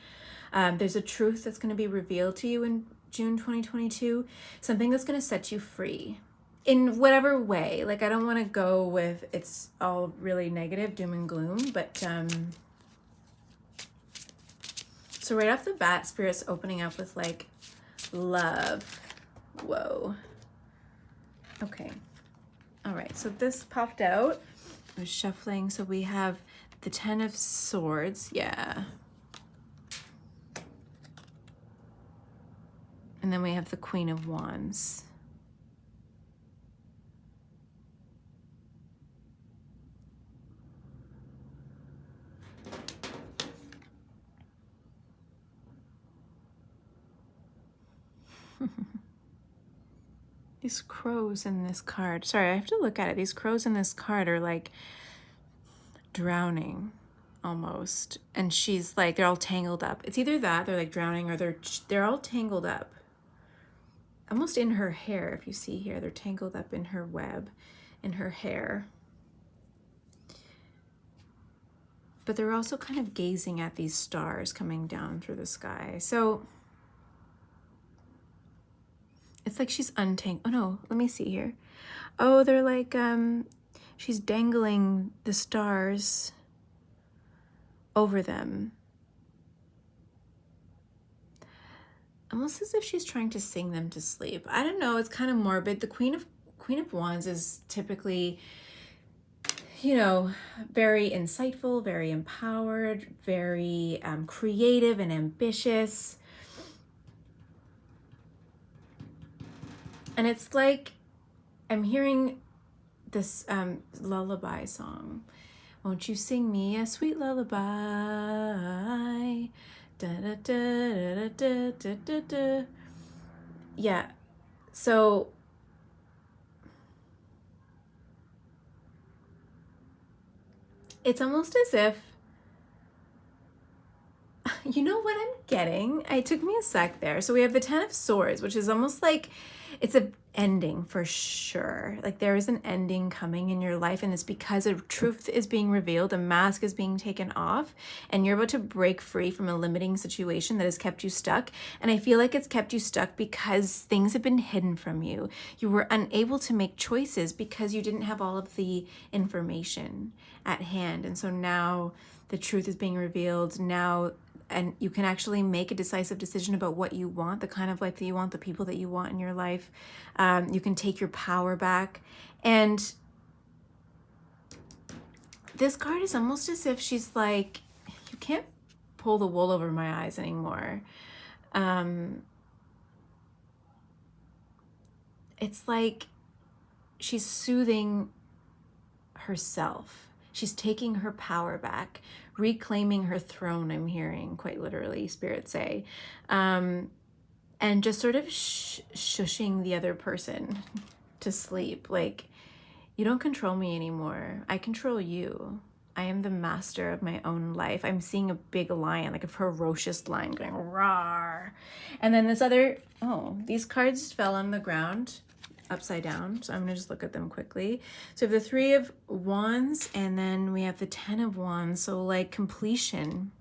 there's a truth that's going to be revealed to you in June 2022, something that's going to set you free. In whatever way. Like, I don't want to go with it's all really negative, doom and gloom, but so right off the bat, Spirit's opening up with like love. Whoa. Okay. All right, so this popped out. I was shuffling, so we have the Ten of Swords, yeah. And then we have the Queen of Wands. These crows in this card. Sorry, I have to look at it. These crows in this card are like drowning almost. And she's like, they're all tangled up. It's either that, they're like drowning, or they're all tangled up. Almost in her hair, if you see here. They're tangled up in her web, in her hair. But they're also kind of gazing at these stars coming down through the sky. So it's like she's untangled. Oh no, let me see here. Oh, they're like, she's dangling the stars over them. Almost as if she's trying to sing them to sleep. I don't know, it's kind of morbid. The Queen of Wands is typically, you know, very insightful, very empowered, very creative and ambitious. And it's like I'm hearing this lullaby song. Won't you sing me a sweet lullaby? Da, da, da, da, da, da, da, da. Yeah, so it's almost as if, you know what I'm getting? It took me a sec there. So we have the Ten of Swords, which is almost like it's an ending for sure. Like there is an ending coming in your life, and it's because a truth is being revealed, a mask is being taken off, and you're about to break free from a limiting situation that has kept you stuck. And I feel like it's kept you stuck because things have been hidden from you. You were unable to make choices because you didn't have all of the information at hand. And so now the truth is being revealed now, and you can actually make a decisive decision about what you want, the kind of life that you want, the people that you want in your life. You can take your power back. And this card is almost as if she's like, you can't pull the wool over my eyes anymore. It's like she's soothing herself. She's taking her power back, reclaiming her throne, I'm hearing, quite literally, Spirit say. And just sort of shushing the other person to sleep. Like, you don't control me anymore. I control you. I am the master of my own life. I'm seeing a big lion, like a ferocious lion going roar. And then this other, oh, these cards fell on the ground upside down, so I'm gonna just look at them quickly. So we have the Three of Wands, and then we have the Ten of Wands, so like completion.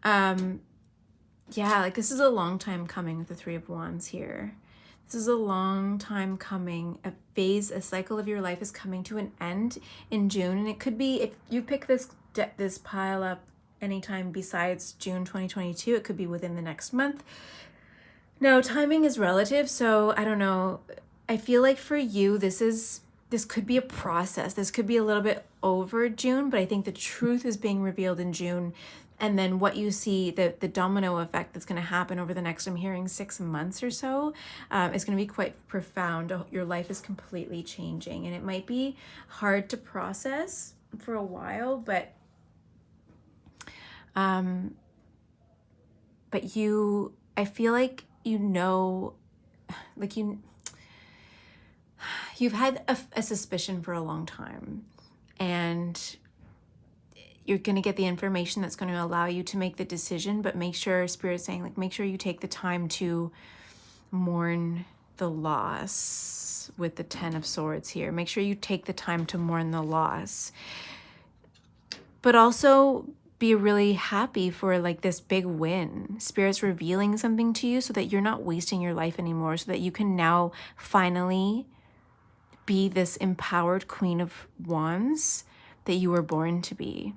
Yeah, like this is a long time coming with the Three of Wands here. This is a long time coming. A cycle of your life is coming to an end in June. And it could be, if you pick this pile up anytime besides June 2022, it could be within the next month. Now, timing is relative, so I don't know. I feel like for you, this could be a process. This could be a little bit over June, but I think the truth is being revealed in June. And then what you see, the domino effect that's going to happen over the next, I'm hearing 6 months or so, is going to be quite profound. Your life is completely changing, and it might be hard to process for a while, but I feel like you've had a suspicion for a long time, and you're going to get the information that's going to allow you to make the decision, but make sure, Spirit's saying, like, make sure you take the time to mourn the loss with the 10 of Swords here. Make sure you take the time to mourn the loss, but also be really happy for like this big win. Spirit's revealing something to you so that you're not wasting your life anymore, so that you can now finally be this empowered Queen of Wands that you were born to be.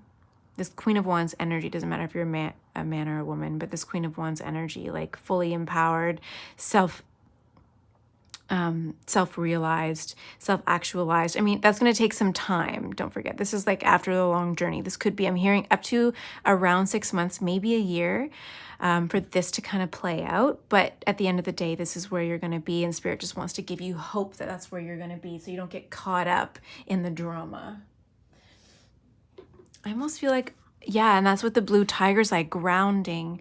This Queen of Wands energy, doesn't matter if you're a man or a woman, but this Queen of Wands energy, like fully empowered, self-realized, self-actualized. I mean, that's going to take some time. Don't forget, this is like after the long journey. This could be, I'm hearing, up to around 6 months, maybe a year, for this to kind of play out. But at the end of the day, this is where you're going to be, and Spirit just wants to give you hope that that's where you're going to be, so you don't get caught up in the drama. I almost feel like, yeah, and that's what the blue tiger's like, grounding.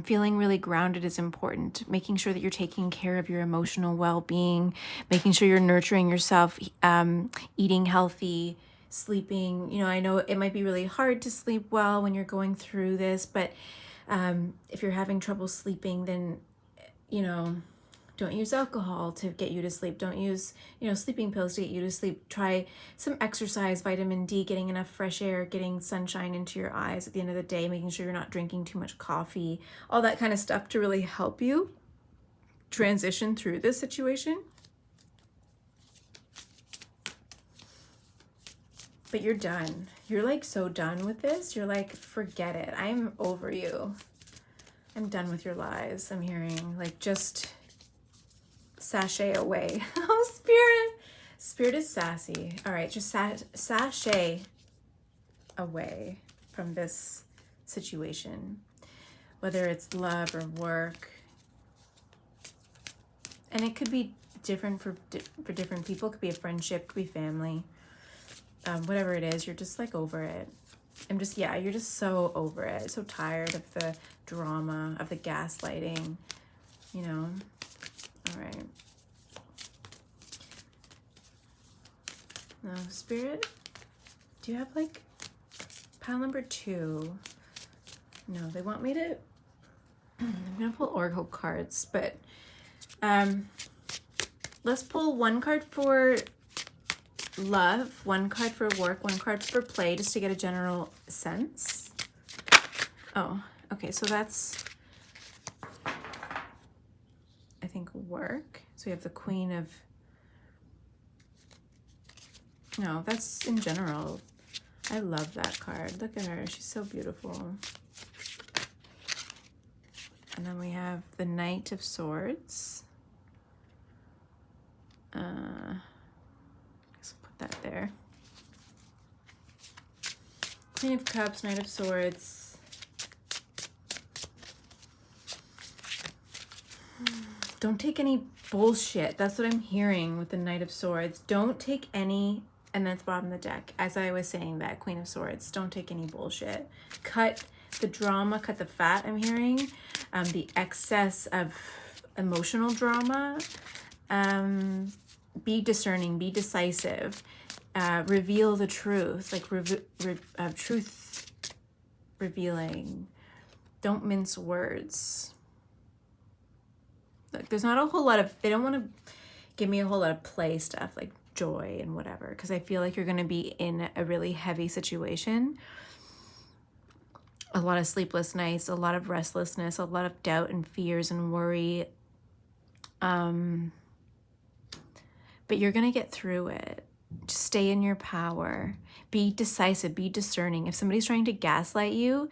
Feeling really grounded is important. Making sure that you're taking care of your emotional well-being, making sure you're nurturing yourself, eating healthy, sleeping. You know, I know it might be really hard to sleep well when you're going through this, but if you're having trouble sleeping, then, you know, don't use alcohol to get you to sleep. Don't use, sleeping pills to get you to sleep. Try some exercise, vitamin D, getting enough fresh air, getting sunshine into your eyes at the end of the day, making sure you're not drinking too much coffee, all that kind of stuff to really help you transition through this situation. But you're done. You're like so done with this. You're like, forget it. I'm over you. I'm done with your lies. I'm hearing like, just sashay away. Oh, Spirit is sassy. All right, just sashay away from this situation, whether it's love or work. And it could be different for different people. It could be a friendship, it could be family. Whatever it is, you're just like over it. You're just so over it. So tired of the drama, of the gaslighting, All right. Now, Spirit, do you have like pile number 2? No, they want me to, I'm going to pull oracle cards, but let's pull one card for love, one card for work, one card for play, just to get a general sense. Oh, okay, so that's, I think, work. So we have the Queen of, no, that's in general. I love that card. Look at her, she's so beautiful. And then we have the Knight of Swords. Let's put that there. Queen of Cups, Knight of Swords. Don't take any bullshit. That's what I'm hearing with the Knight of Swords. Don't take any, and that's bottom of the deck. As I was saying, that Queen of Swords, don't take any bullshit. Cut the drama, cut the fat, I'm hearing. The excess of emotional drama. Be discerning, be decisive. Reveal the truth, like truth revealing. Don't mince words. Look, there's not a whole lot of, they don't want to give me a whole lot of play stuff like joy and whatever, because I feel like you're going to be in a really heavy situation. A lot of sleepless nights, a lot of restlessness, a lot of doubt and fears and worry. But you're going to get through it. Just stay in your power. Be decisive, be discerning. If somebody's trying to gaslight you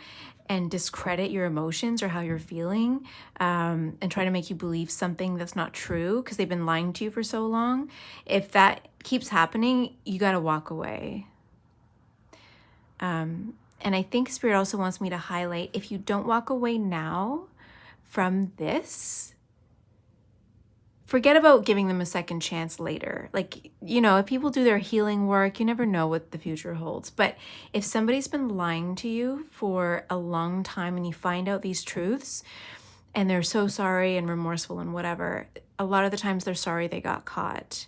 and discredit your emotions or how you're feeling, and try to make you believe something that's not true because they've been lying to you for so long, if that keeps happening, you got to walk away. And I think Spirit also wants me to highlight, if you don't walk away now from this, forget about giving them a second chance later. Like, you know, if people do their healing work, you never know what the future holds. But if somebody's been lying to you for a long time and you find out these truths and they're so sorry and remorseful and whatever, a lot of the times they're sorry they got caught.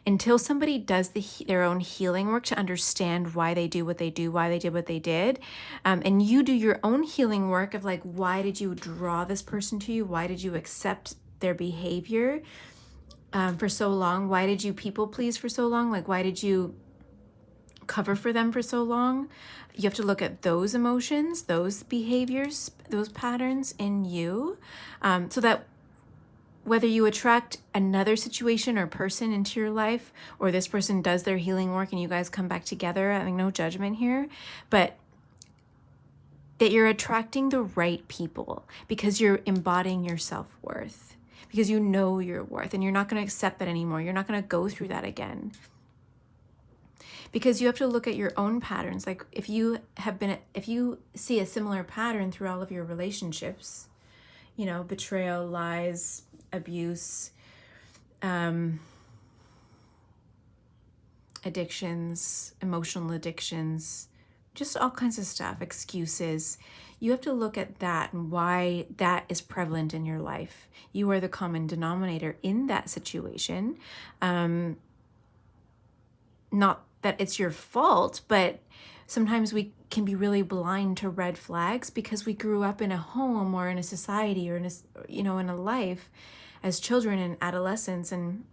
Until somebody does their own healing work to understand why they do what they do, why they did what they did, and you do your own healing work of like, why did you draw this person to you? Why did you accept their behavior for so long? Why did you people please for so long? Like, why did you cover for them for so long? You have to look at those emotions, those behaviors, those patterns in you, so that whether you attract another situation or person into your life, or this person does their healing work and you guys come back together, I mean, no judgment here, but that you're attracting the right people because you're embodying your self-worth, because you know your worth and you're not going to accept that anymore. You're not going to go through that again. Because you have to look at your own patterns. Like if you see a similar pattern through all of your relationships, you know, betrayal, lies, abuse, addictions, emotional addictions, just all kinds of stuff, excuses. You have to look at that and why that is prevalent in your life. You are the common denominator in that situation. Not that it's your fault, but sometimes we can be really blind to red flags because we grew up in a home or in a society or in a, you know, in a life as children and adolescents and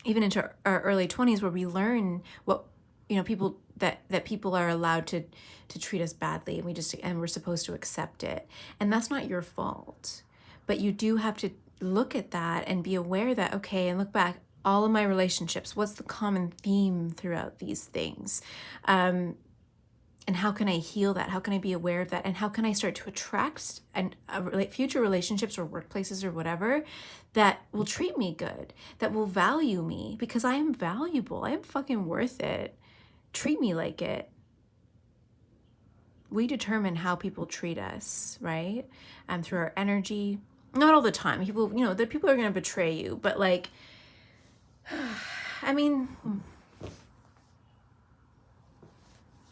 even into our early 20s where we learn what, you know, people that people are allowed to treat us badly and we're supposed to accept it. And that's not your fault. But you do have to look at that and be aware that, okay, and look back, all of my relationships, what's the common theme throughout these things? And how can I heal that? How can I be aware of that? And how can I start to attract future relationships or workplaces or whatever that will treat me good, that will value me because I am valuable. I am fucking worth it. Treat me like it. We determine how people treat us, right? Through our energy. Not all the time. People, you know, the people are going to betray you, but like, I mean,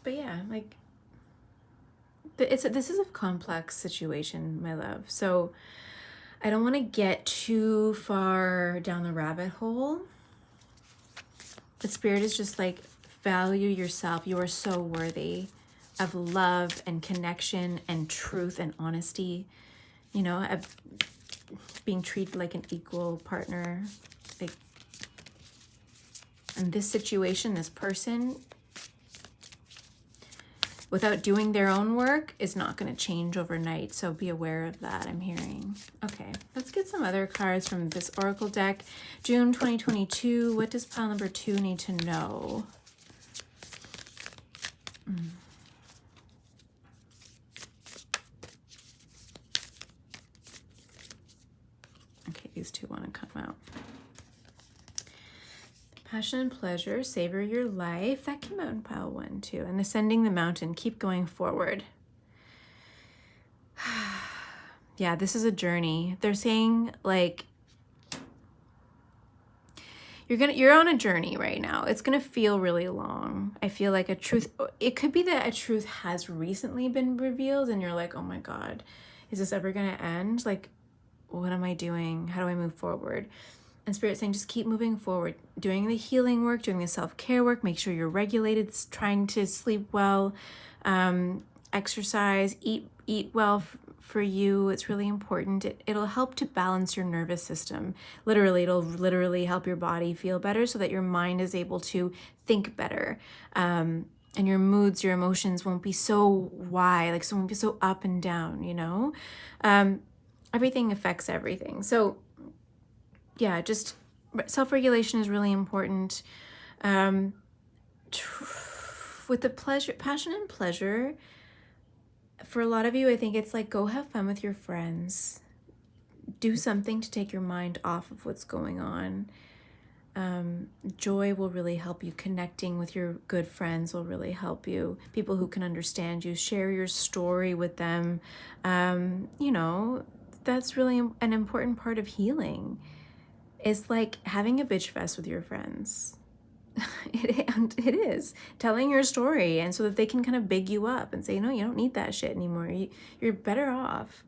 but yeah, like, this is a complex situation, my love. So I don't want to get too far down the rabbit hole. But Spirit is just like, value yourself. You are so worthy of love and connection and truth and honesty, you know, of being treated like an equal partner. Like, in this situation, this person, without doing their own work, is not going to change overnight. So be aware of that, I'm hearing. Okay, let's get some other cards from this Oracle deck. June 2022, what does pile number 2 need to know? Okay, these two want to come out. Passion and pleasure, savor your life. That came out in pile 1 too. And ascending the mountain, keep going forward. Yeah, this is a journey. They're saying like, you're on a journey right now. It's gonna feel really long. I feel like it could be that a truth has recently been revealed and you're like, oh my God, is this ever gonna end? Like, what am I doing? How do I move forward? And Spirit saying, just keep moving forward, doing the healing work, doing the self-care work, make sure you're regulated, trying to sleep well, exercise, eat well for you. It's really important. It'll help to balance your nervous system. Literally, it'll literally help your body feel better so that your mind is able to think better. And your moods, your emotions won't be so won't be so up and down, you know? Everything affects everything. So yeah, just self-regulation is really important. With the pleasure, passion and pleasure, for a lot of you, I think it's like, go have fun with your friends. Do something to take your mind off of what's going on. Joy will really help you. Connecting with your good friends will really help you. People who can understand you. Share your story with them. You know, that's really an important part of healing. It's like having a bitch fest with your friends. It is telling your story, and so that they can kind of big you up and say, no, you don't need that shit anymore. You're better off.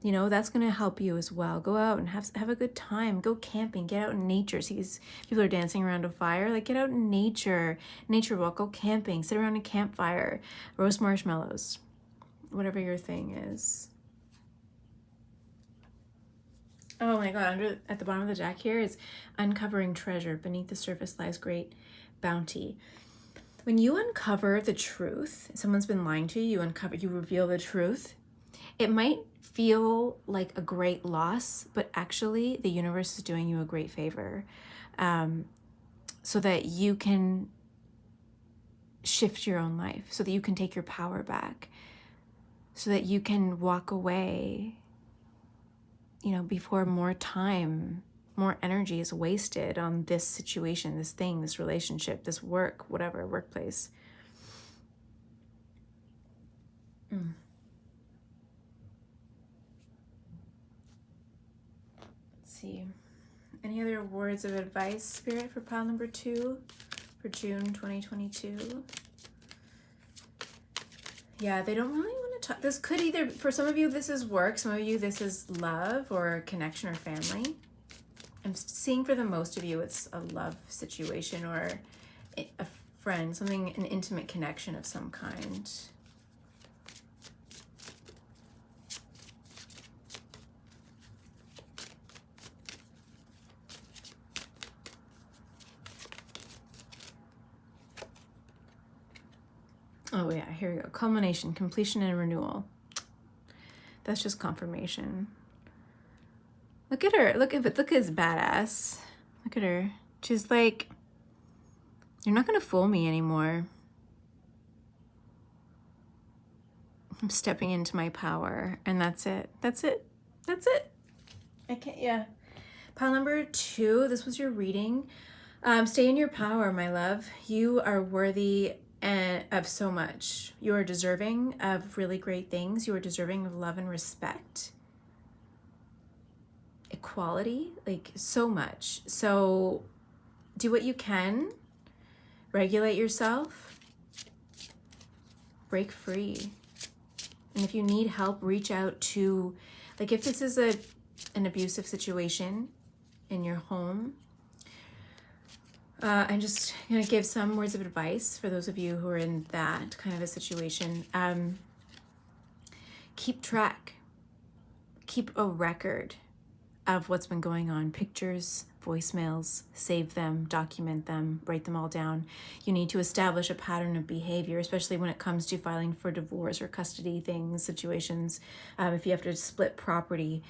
You know, that's going to help you as well. Go out and have a good time. Go camping. Get out in nature. See, these people are dancing around a fire. Like, get out in nature. Nature walk. Go camping. Sit around a campfire. Roast marshmallows. Whatever your thing is. Oh my God, at the bottom of the deck here is uncovering treasure. Beneath the surface lies great bounty. When you uncover the truth, someone's been lying to you, you reveal the truth, it might feel like a great loss, but actually the universe is doing you a great favor, so that you can shift your own life, so that you can take your power back, so that you can walk away, you know, before more energy is wasted on this situation, this thing, this relationship, this work, whatever, workplace. Let's see. Any other words of advice, Spirit, for pile number 2 for June 2022? Yeah, they don't really want to talk. This could either, for some of you, this is work. Some of you, this is love or connection or family. I'm seeing for the most of you, it's a love situation or a friend, something, an intimate connection of some kind. Oh yeah, here we go. Culmination, completion, and renewal. That's just confirmation. Look at her. Look at his badass. Look at her. She's like, you're not gonna fool me anymore. I'm stepping into my power, and that's it. That's it. That's it. I can't. Yeah. Pile number 2. This was your reading. Stay in your power, my love. You are worthy of so much. You are deserving of really great things. You are deserving of love and respect, equality, like so much. So do what you can, regulate yourself, break free. And if you need help, reach out to, like, if this is an abusive situation in your home, I'm just going to give some words of advice for those of you who are in that kind of a situation. Keep track. Keep a record of what's been going on. Pictures, voicemails, save them, document them, write them all down. You need to establish a pattern of behavior, especially when it comes to filing for divorce or custody things, situations. If you have to split property,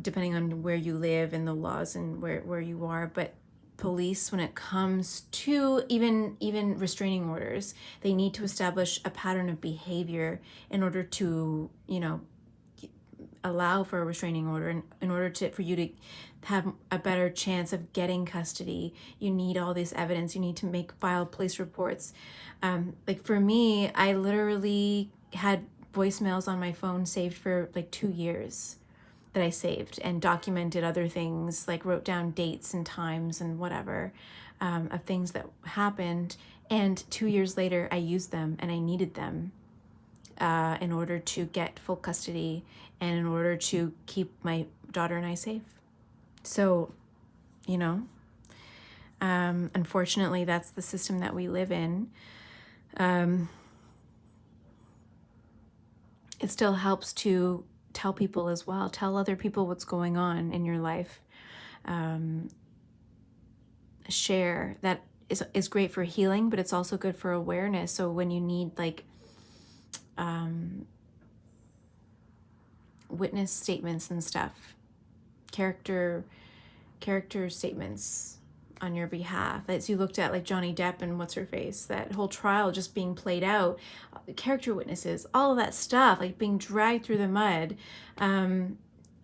depending on where you live and the laws and where you are, but police, when it comes to even restraining orders, they need to establish a pattern of behavior in order to, you know, allow for a restraining order. And in order for you to have a better chance of getting custody, you need all this evidence. You need to file police reports. Like for me, I literally had voicemails on my phone saved for like 2 years that I saved and documented other things, like wrote down dates and times and whatever, of things that happened. And 2 years later, I used them and I needed them in order to get full custody and in order to keep my daughter and I safe. So, you know, unfortunately, that's the system that we live in. It still helps to tell people as well. Tell other people what's going on in your life. Share. That is great for healing, but it's also good for awareness. So when you need like witness statements and stuff, character character statements on your behalf. As you looked at like Johnny Depp and what's her face, that whole trial just being played out, character witnesses, all of that stuff, like being dragged through the mud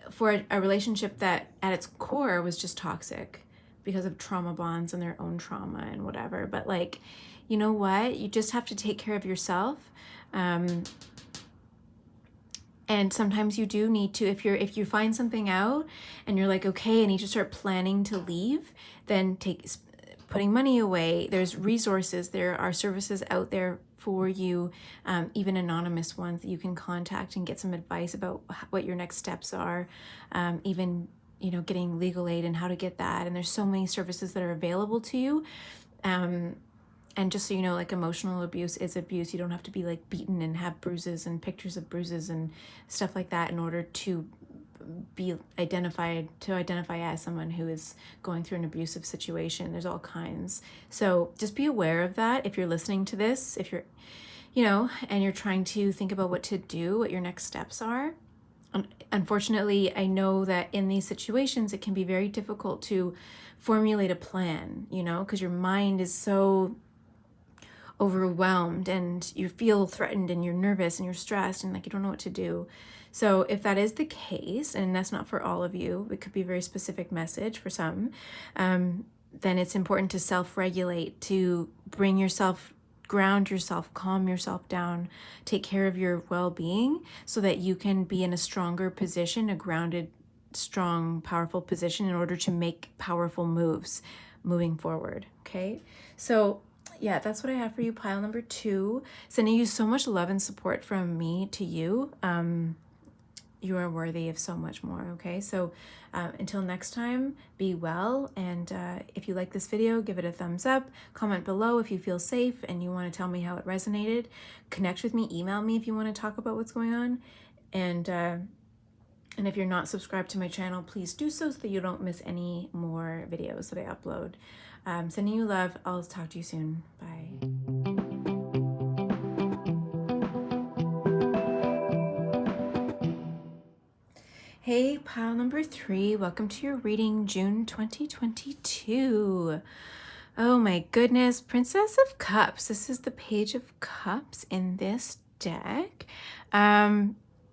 for a relationship that at its core was just toxic because of trauma bonds and their own trauma and whatever. But like, you know what? You just have to take care of yourself. And sometimes you do need to, if you find something out and you're like, okay, I need to start planning to leave, then putting money away. There's resources, there are services out there for you, even anonymous ones that you can contact and get some advice about what your next steps are, even, you know, getting legal aid and how to get that. And there's so many services that are available to you. And just so you know, like emotional abuse is abuse. You don't have to be like beaten and have bruises and pictures of bruises and stuff like that in order to be identify as someone who is going through an abusive situation. There's all kinds. So just be aware of that. If you're listening to this, if you're, you know, and you're trying to think about what to do, what your next steps are. Unfortunately, I know that in these situations, it can be very difficult to formulate a plan, you know, because your mind is so overwhelmed and you feel threatened and you're nervous and you're stressed and like you don't know what to do. So if that is the case, and that's not for all of you, it could be a very specific message for some, then it's important to self-regulate, to bring yourself, ground yourself, calm yourself down, take care of your well-being so that you can be in a stronger position, a grounded, strong, powerful position in order to make powerful moves moving forward. Okay. So yeah, that's what I have for you, pile number 2. Sending you so much love and support from me to you. You are worthy of so much more, okay? So until next time, be well. And if you like this video, give it a thumbs up. Comment below if you feel safe and you want to tell me how it resonated. Connect with me, email me if you want to talk about what's going on. And if you're not subscribed to my channel, please do so that you don't miss any more videos that I upload. Sending you love. I'll talk to you soon. Bye. Hey, pile number 3. Welcome to your reading, June 2022. Oh my goodness. Princess of Cups. This is the Page of Cups in this deck.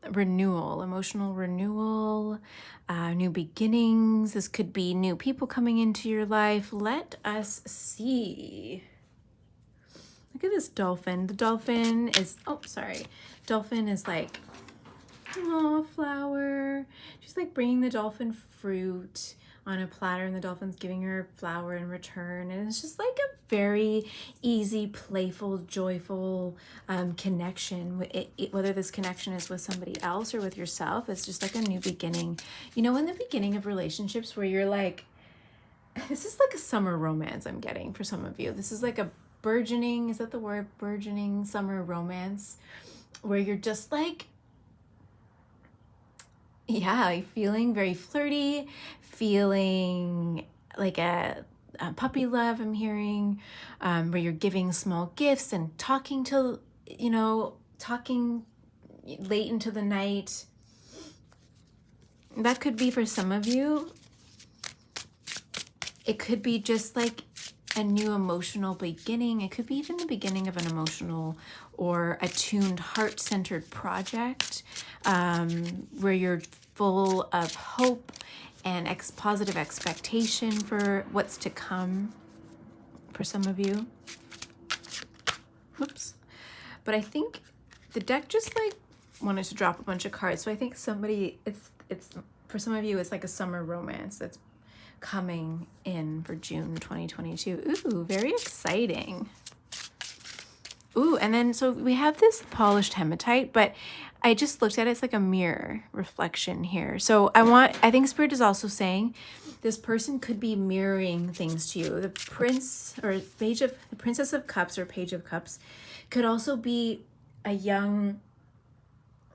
Renewal, emotional renewal, new beginnings. This could be new people coming into your life. Let us see. Look at this dolphin. The dolphin is, dolphin is like, oh, flower. She's like bringing the dolphin fruit on a platter and the dolphin's giving her a flower in return. And it's just like a very easy, playful, joyful connection. Whether this connection is with somebody else or with yourself, it's just like a new beginning. You know, in the beginning of relationships where you're like, this is like a summer romance I'm getting for some of you. This is like a burgeoning, is that the word? Burgeoning summer romance where you're just like, yeah, feeling very flirty, feeling like a puppy love I'm hearing, where you're giving small gifts and talking till, you know, talking late into the night. That could be for some of you. It could be just like a new emotional beginning. It could be even the beginning of an emotional or attuned, heart-centered project where you're full of hope and positive expectation for what's to come for some of you. Whoops. But I think the deck just like wanted to drop a bunch of cards. So I think it's for some of you, it's like a summer romance that's coming in for June 2022. Ooh, very exciting. Ooh, and then so we have this polished hematite, but I just looked at it, it's like a mirror reflection here. So I think Spirit is also saying this person could be mirroring things to you. The Princess of Cups or Page of Cups could also be a young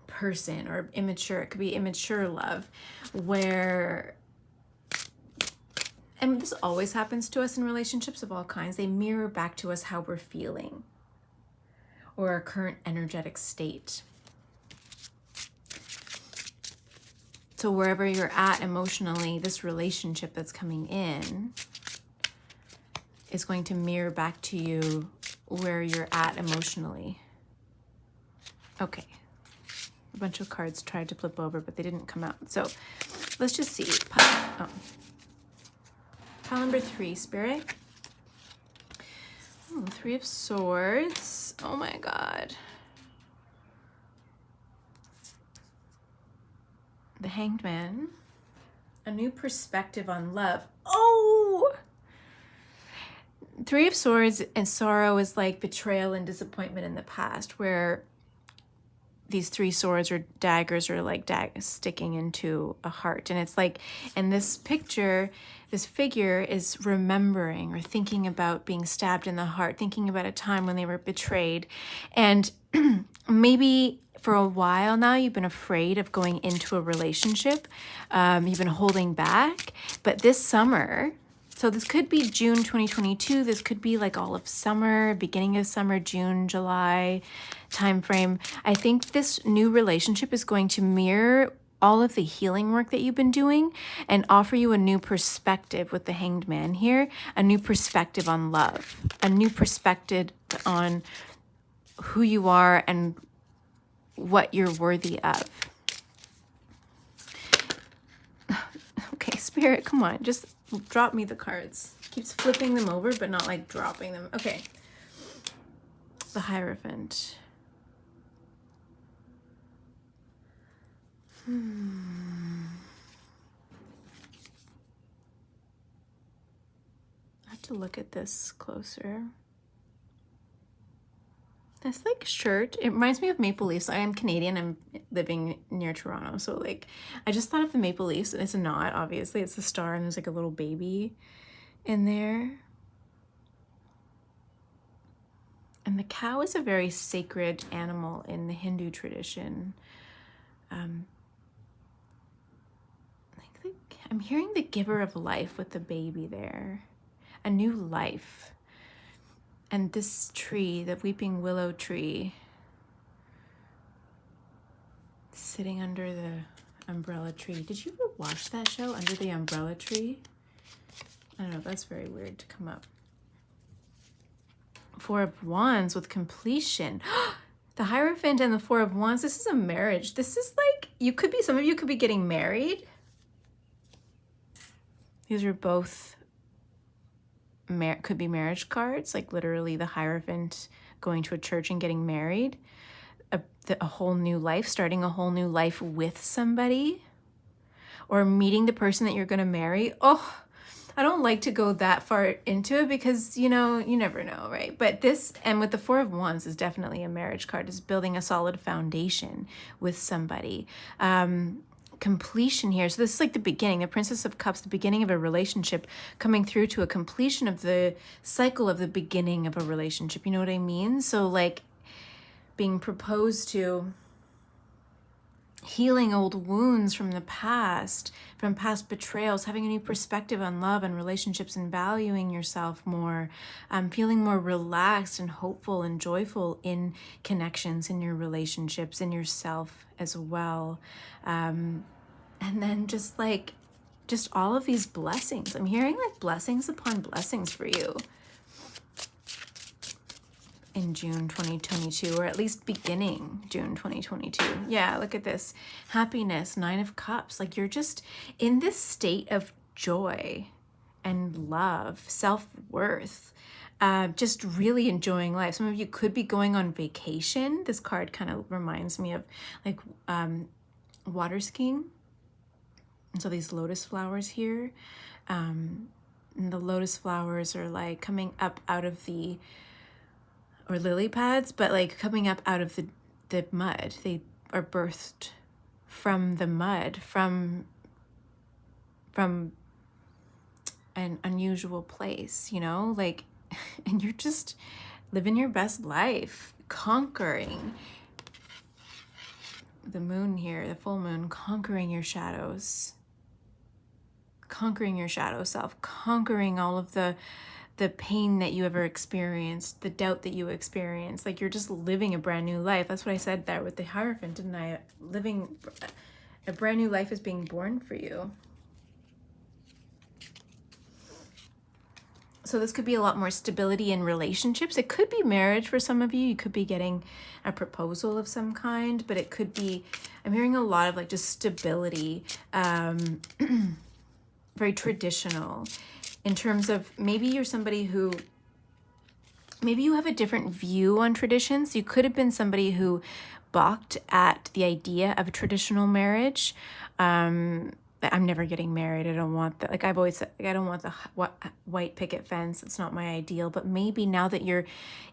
person or immature. It could be immature love where, and this always happens to us in relationships of all kinds, they mirror back to us how we're feeling or our current energetic state. So wherever you're at emotionally, this relationship that's coming in is going to mirror back to you where you're at emotionally. Okay. A bunch of cards tried to flip over, but they didn't come out. So let's just see. Pile number 3, Spirit. Oh, 3 of Swords. Oh my God. The Hanged Man. A new perspective on love. Oh! 3 of Swords and sorrow is like betrayal and disappointment in the past, where these 3 swords or daggers are like sticking into a heart. And it's like, in this picture, this figure is remembering or thinking about being stabbed in the heart, thinking about a time when they were betrayed. And maybe for a while now, you've been afraid of going into a relationship. You've been holding back. But this summer, so this could be June 2022. This could be like all of summer, beginning of summer, June, July timeframe. I think this new relationship is going to mirror all of the healing work that you've been doing and offer you a new perspective with the Hanged Man here, a new perspective on love, a new perspective on who you are and what you're worthy of. Okay, Spirit, come on, just drop me the cards. Keeps flipping them over, but not like dropping them. Okay. The Hierophant. I have to look at this closer. This like shirt, it reminds me of Maple Leafs. I am Canadian. I'm living near Toronto. So like, I just thought of the Maple Leafs. It's not, obviously. It's a star and there's like a little baby in there. And the cow is a very sacred animal in the Hindu tradition. I'm hearing the giver of life with the baby there. A new life. And this tree, the weeping willow tree, sitting under the umbrella tree. Did you ever watch that show, Under the Umbrella Tree? I don't know, that's very weird to come up. 4 of Wands with completion. The Hierophant and the 4 of Wands, this is a marriage. This is like, some of you could be getting married. These are both, could be marriage cards, like literally the Hierophant going to a church and getting married. A whole new life, starting a whole new life with somebody. Or meeting the person that you're going to marry. Oh, I don't like to go that far into it because, you know, you never know, right? But this, and with the 4 of Wands, is definitely a marriage card. Is building a solid foundation with somebody. Completion here. So this is like the beginning, the Princess of Cups, the beginning of a relationship coming through to a completion of the cycle of the beginning of a relationship. You know what I mean? So like being proposed to, healing old wounds from the past, from past betrayals, having a new perspective on love and relationships and valuing yourself more, feeling more relaxed and hopeful and joyful in connections, in your relationships, in yourself as well. And then just all of these blessings. I'm hearing like blessings upon blessings for you in June 2022, or at least beginning June 2022. Yeah, look at this. Happiness, 9 of Cups. Like you're just in this state of joy and love, self-worth, just really enjoying life. Some of you could be going on vacation. This card kind of reminds me of like water skiing. And so these lotus flowers here, and the lotus flowers are like coming up out of the, or lily pads, but like coming up out of the mud. They are birthed from the mud, from an unusual place, you know, like, and you're just living your best life, conquering the moon here, the full moon, conquering your shadows, conquering your shadow self, conquering all of the pain that you ever experienced, the doubt that you experienced. Like you're just living a brand new life. That's what I said there with the Hierophant, didn't I? Living A brand new life is being born for you. So this could be a lot more stability in relationships. It could be marriage for some of you. You could be getting a proposal of some kind, but it could be, I'm hearing a lot of like just stability, very traditional in terms of maybe you're somebody who, maybe you have a different view on traditions. You could have been somebody who balked at the idea of a traditional marriage. I'm never getting married. I don't want that. Like I've always said, like, I don't want the white picket fence. It's not my ideal. But maybe now that you're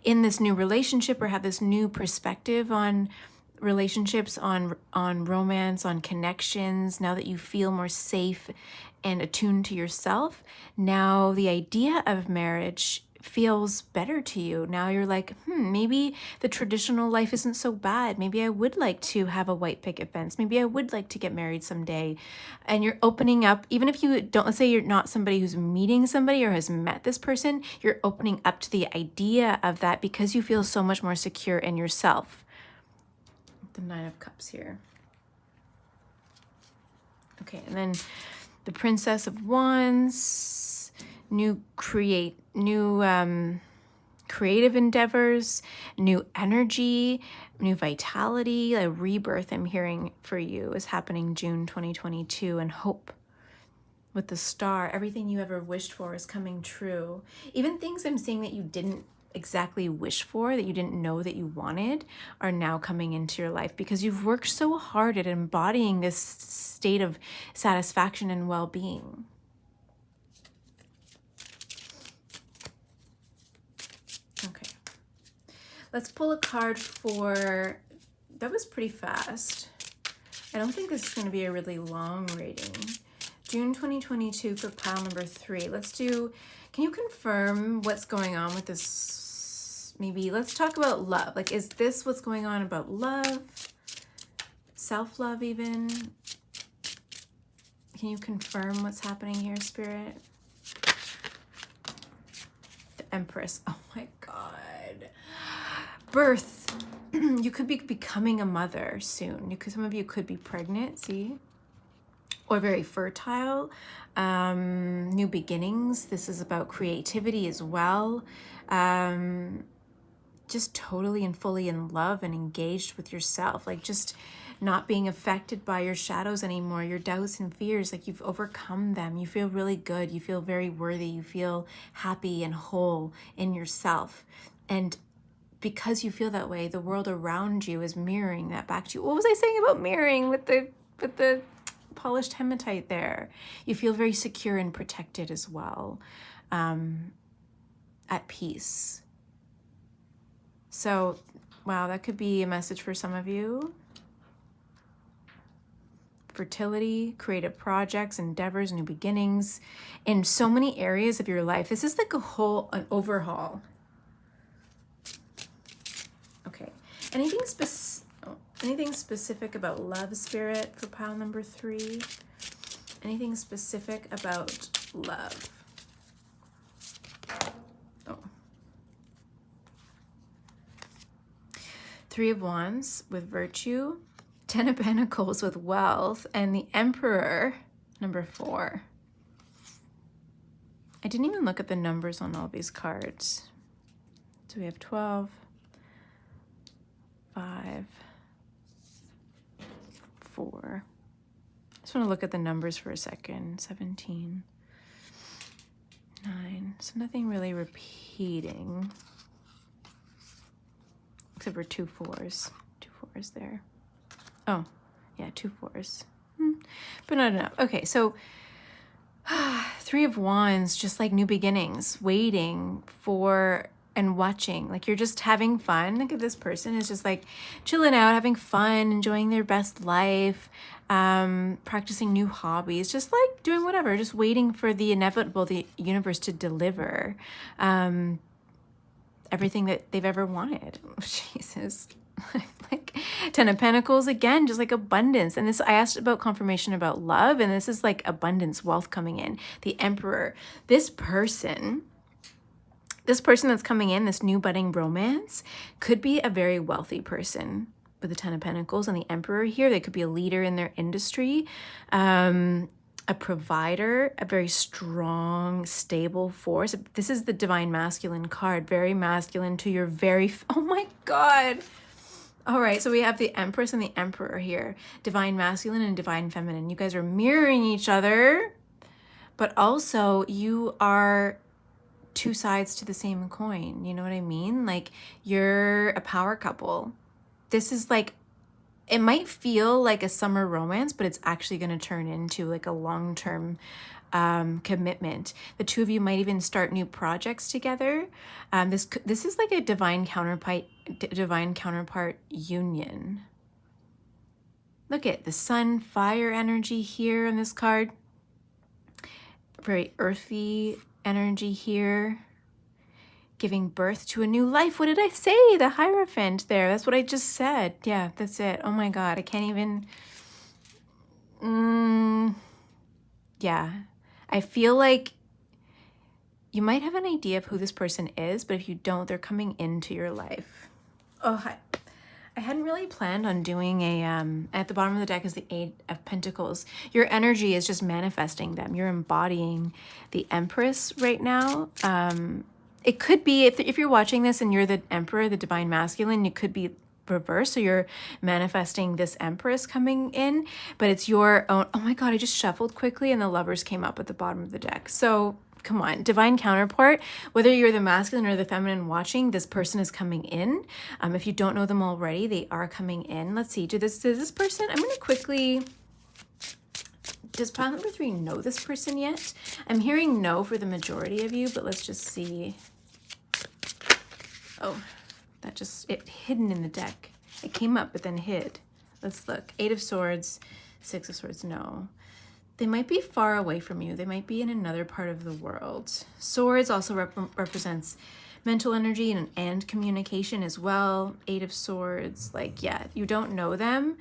in this new relationship or have this new perspective on relationships, on romance, on connections, now that you feel more safe and attuned to yourself, now the idea of marriage feels better to you. Now you're like, maybe the traditional life isn't so bad. Maybe I would like to have a white picket fence. Maybe I would like to get married someday. And you're opening up, even if you don't, let's say you're not somebody who's meeting somebody or has met this person, you're opening up to the idea of that because you feel so much more secure in yourself. The 9 of Cups here. Okay, and then the Princess of Wands, new creative endeavors, new energy, new vitality, a rebirth I'm hearing for you is happening June 2022, and hope with the star. Everything you ever wished for is coming true. Even things I'm seeing that you didn't exactly wish for, that you didn't know that you wanted, are now coming into your life because you've worked so hard at embodying this state of satisfaction and well-being. Okay, let's pull a card for, that was pretty fast. I don't think this is going to be a really long reading. June 2022 for pile number 3. Let's do, can you confirm what's going on with this? Maybe let's talk about love. Like, is this what's going on about love? Self-love even? Can you confirm what's happening here, Spirit? The Empress. Oh my God. Birth. You could be becoming a mother soon. Some of you could be pregnant, see? Or very fertile. New beginnings. This is about creativity as well. Just totally and fully in love and engaged with yourself. Like just not being affected by your shadows anymore, your doubts and fears. Like you've overcome them. You feel really good. You feel very worthy. You feel happy and whole in yourself. And because you feel that way, the world around you is mirroring that back to you. What was I saying about mirroring with the polished hematite there? You feel very secure and protected as well, at peace. So, wow, that could be a message for some of you. Fertility, creative projects, endeavors, new beginnings in so many areas of your life. This is like an overhaul. Okay. Anything specific about love, Spirit, for pile number 3? Anything specific about love? Oh. 3 of Wands with virtue, 10 of Pentacles with wealth, and the Emperor, number 4. I didn't even look at the numbers on all these cards. So we have 12, 5, 4. I just want to look at the numbers for a second. 17, 9. So nothing really repeating. Except for 2 4s. 2 4s there. Oh, yeah, 2 4s. But not enough. Okay, so 3 of Wands, just like new beginnings, waiting for and watching. Like you're just having fun. Look at this person is just like chilling out, having fun, enjoying their best life, practicing new hobbies, just like doing whatever, just waiting for the inevitable, the universe to deliver everything that they've ever wanted. Oh, Jesus. Like 10 of Pentacles again, just like abundance. And this, I asked about confirmation about love, and this is like abundance, wealth coming in. The Emperor, this person that's coming in, this new budding romance, could be a very wealthy person. with the Ten of Pentacles and the Emperor here. They could be a leader in their industry, a provider, a very strong, stable force. This is the Divine Masculine card, very masculine to your very, oh my God. All right, so we have the Empress and the Emperor here, Divine Masculine and Divine Feminine. You guys are mirroring each other, but also you are two sides to the same coin. You know what I mean? Like, you're a power couple. This is like, it might feel like a summer romance, but it's actually going to turn into like a long-term commitment. The two of you might even start new projects together. This is like a divine counterpart union. Look at the sun, fire energy here in this card. Very earthy energy here. Giving birth to a new life. What did I say? The Hierophant there. That's what I just said. Yeah, that's it. Oh my God. I can't even. Yeah. I feel like you might have an idea of who this person is, but if you don't, they're coming into your life. Oh, I hadn't really planned on doing a, at the bottom of the deck is the Eight of Pentacles. Your energy is just manifesting them. You're embodying the Empress right now. It could be, if you're watching this and you're the Emperor, the Divine Masculine, it could be reverse. So you're manifesting this Empress coming in, but it's your own. Oh my God, I just shuffled quickly and the Lovers came up at the bottom of the deck. So come on, divine counterpart, whether you're the masculine or the feminine watching, this person is coming in. If you don't know them already, they are coming in. Let's see, does this person, I'm going to quickly, does pile number 3 know this person yet? I'm hearing no for the majority of you, but let's just see. Oh, that just, it hidden in the deck. It came up, but then hid. Let's look. 8 of Swords, 6 of Swords, no. They might be far away from you. They might be in another part of the world. Swords also represents mental energy and communication as well. 8 of Swords, like, yeah, you don't know them.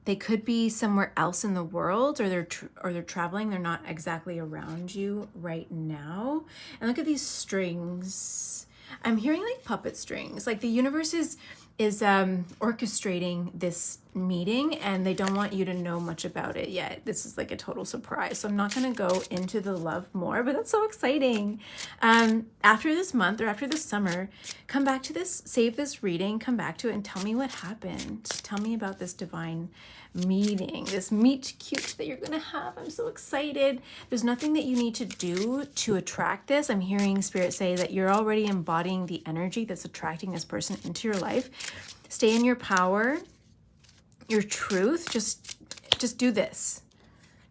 They could be somewhere else in the world, or they're traveling. They're not exactly around you right now. And look at these strings. I'm hearing like puppet strings. Like the universe is orchestrating this meeting and they don't want you to know much about it yet. This is like a total surprise. So I'm not going to go into the love more, but that's so exciting. After this month or after this summer, come back to this, save this reading, come back to it and tell me what happened. Tell me about this divine meeting, this meet cute that you're going to have. I'm so excited. There's nothing that you need to do to attract this. I'm hearing Spirit say that you're already embodying the energy that's attracting this person into your life. Stay in your power, your truth. Just do this.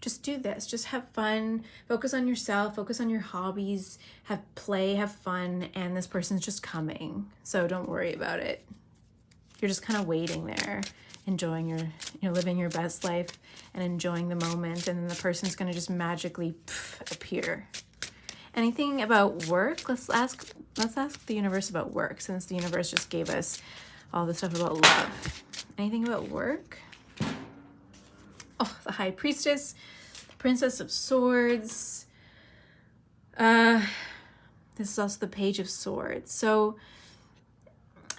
Just do this. Just have fun. Focus on yourself. Focus on your hobbies. Have play. Have fun. And this person's just coming. So don't worry about it. You're just kind of waiting there, enjoying living your best life and enjoying the moment. And then the person's going to just magically appear. Anything about work? Let's ask the universe about work, since the universe just gave us all the stuff about love. Anything about work? Oh, the High Priestess, Princess of Swords. This is also the Page of Swords. So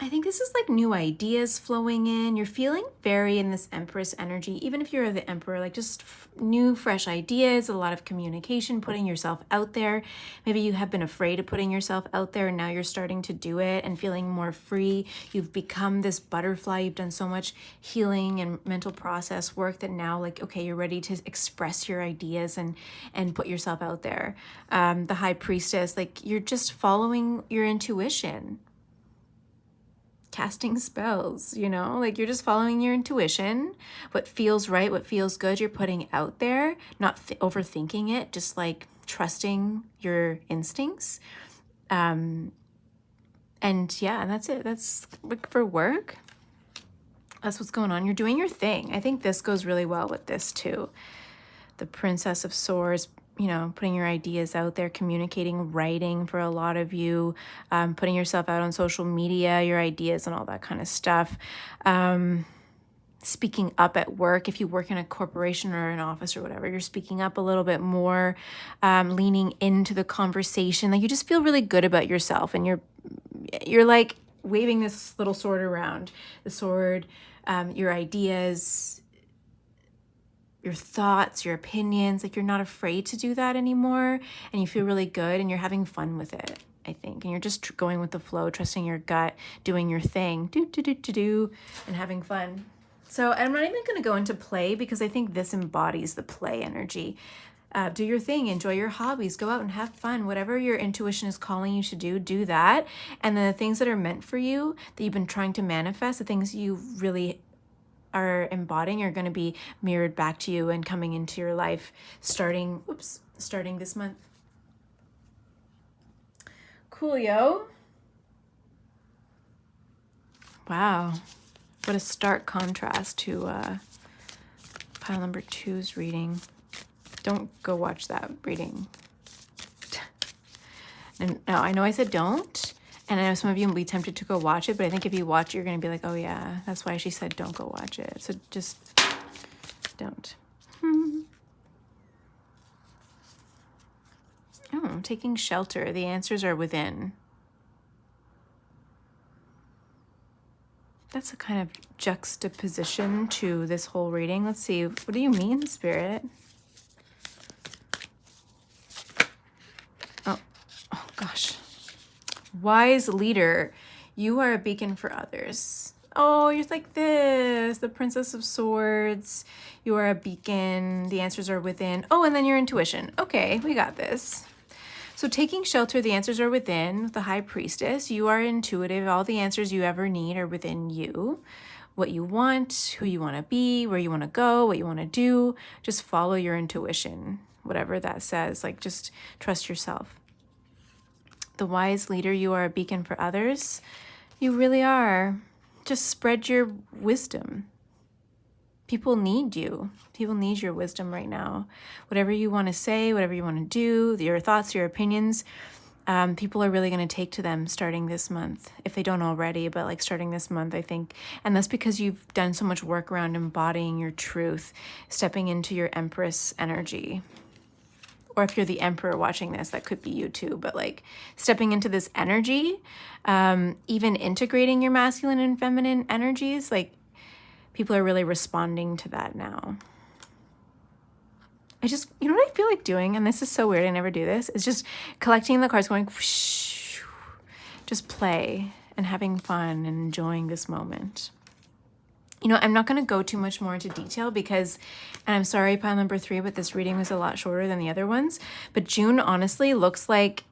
I think this is like new ideas flowing in. You're feeling very in this Empress energy, even if you're the Emperor, like just new, fresh ideas, a lot of communication, putting yourself out there. Maybe you have been afraid of putting yourself out there and now you're starting to do it and feeling more free. You've become this butterfly. You've done so much healing and mental process work that now, like, okay, you're ready to express your ideas and put yourself out there. The High Priestess, like you're just following your intuition. Casting spells, like you're just following your intuition, what feels right, what feels good, you're putting out there, not overthinking it, just like trusting your instincts. And yeah, and that's it. That's like for work. That's what's going on. You're doing your thing. I think this goes really well with this too. The Princess of Swords, putting your ideas out there, communicating, writing for a lot of you, putting yourself out on social media, your ideas and all that kind of stuff. Speaking up at work. If you work in a corporation or an office or whatever, you're speaking up a little bit more, leaning into the conversation. Like you just feel really good about yourself and you're like waving this little sword around. The sword, your ideas, your thoughts, your opinions, like you're not afraid to do that anymore, and you feel really good and you're having fun with it, I think. And you're just going with the flow, trusting your gut, doing your thing, and having fun. So I'm not even going to go into play because I think this embodies the play energy. Do your thing, enjoy your hobbies, go out and have fun. Whatever your intuition is calling you to do that. And then the things that are meant for you, that you've been trying to manifest, the things you really are embodying are going to be mirrored back to you and coming into your life starting this month. Coolio. Wow. What a stark contrast to pile number 2's reading. Don't go watch that reading. And no, I know I said don't. And I know some of you will be tempted to go watch it, but I think if you watch it, you're going to be like, oh yeah, that's why she said don't go watch it. So just don't. Oh, taking shelter. The answers are within. That's a kind of juxtaposition to this whole reading. Let's see. What do you mean, Spirit? Oh gosh. Wise leader, you are a beacon for others. Oh, you're like this, the Princess of Swords. You are a beacon. The answers are within. Oh, and then your intuition. Okay, we got this. So taking shelter, the answers are within. The High Priestess, you are intuitive. All the answers you ever need are within you. What you want, who you want to be, where you want to go, what you want to do. Just follow your intuition, whatever that says. Like, just trust yourself. The wise leader, you are a beacon for others. You really are. Just spread your wisdom. People need you. People need your wisdom right now. Whatever you want to say, whatever you want to do, your thoughts, your opinions, people are really going to take to them starting this month, if they don't already, but like starting this month, I think. And that's because you've done so much work around embodying your truth, stepping into your Empress energy. Or if you're the Emperor watching this, that could be you too, but like stepping into this energy, even integrating your masculine and feminine energies, like people are really responding to that now. I just, you know what I feel like doing, and this is so weird, I never do this, is just collecting the cards, going whoosh, just play and having fun and enjoying this moment. You know, I'm not going to go too much more into detail because, and I'm sorry, pile number 3, but this reading was a lot shorter than the other ones. But June honestly looks like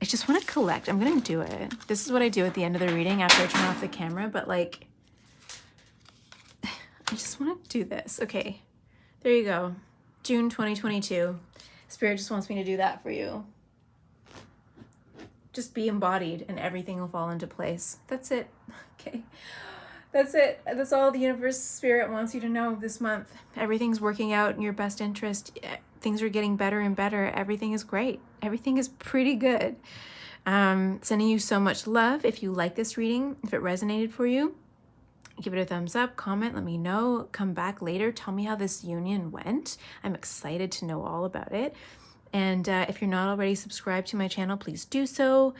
I just want to collect. I'm going to do it. This is what I do at the end of the reading after I turn off the camera. But like, I just want to do this. Okay, there you go. June 2022. Spirit just wants me to do that for you. Just be embodied and everything will fall into place. That's it. Okay. That's it. That's all the universe, Spirit wants you to know this month. Everything's working out in your best interest. Things are getting better and better. Everything is great. Everything is pretty good. Sending you so much love. If you like this reading, if it resonated for you, give it a thumbs up, comment, let me know. Come back later. Tell me how this union went. I'm excited to know all about it. And if you're not already subscribed to my channel, please do so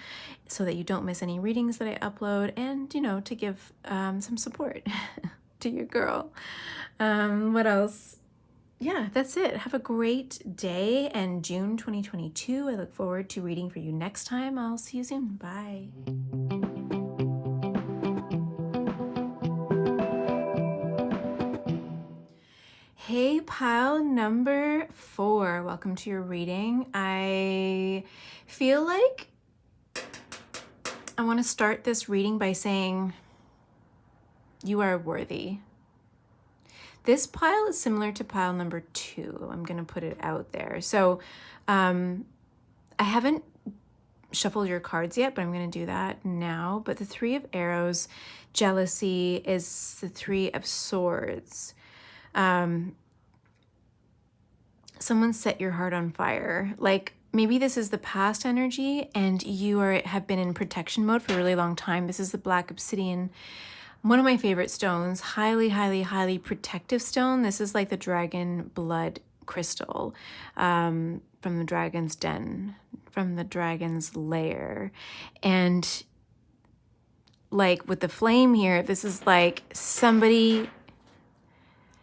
that you don't miss any readings that I upload and, you know, to give some support to your girl. What else? Yeah, that's it. Have a great day and June 2022. I look forward to reading for you next time. I'll see you soon. Bye. Hey, pile number 4, welcome to your reading. I feel like I want to start this reading by saying you are worthy. This pile is similar to pile number 2. I'm going to put it out there. So I haven't shuffled your cards yet, but I'm going to do that now. But the 3 of Arrows, jealousy, is the 3 of Swords. Someone set your heart on fire. Like maybe this is the past energy and you have been in protection mode for a really long time. This is the black obsidian, one of my favorite stones, highly, highly, highly protective stone. This is like the dragon blood crystal from the dragon's den, from the dragon's lair. And like with the flame here, this is like somebody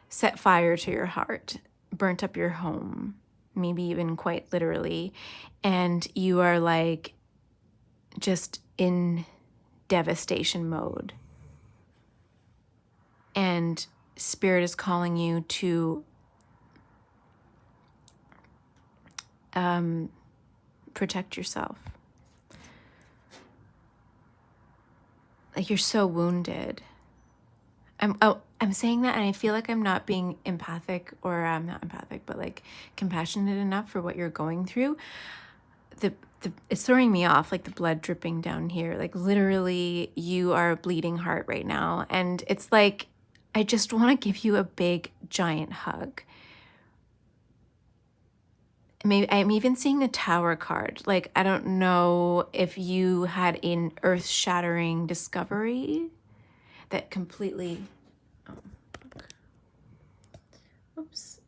set fire to your heart, burnt up your home, maybe even quite literally, and you are like just in devastation mode. And Spirit is calling you to protect yourself. Like you're so wounded. I'm saying that, and I feel like I'm not being empathic, or I'm not empathic, but like compassionate enough for what you're going through. It's throwing me off, like the blood dripping down here. Like literally, you are a bleeding heart right now, and it's like I just want to give you a big, giant hug. Maybe I'm even seeing the Tower card. Like I don't know if you had an earth-shattering discovery that completely. Oops.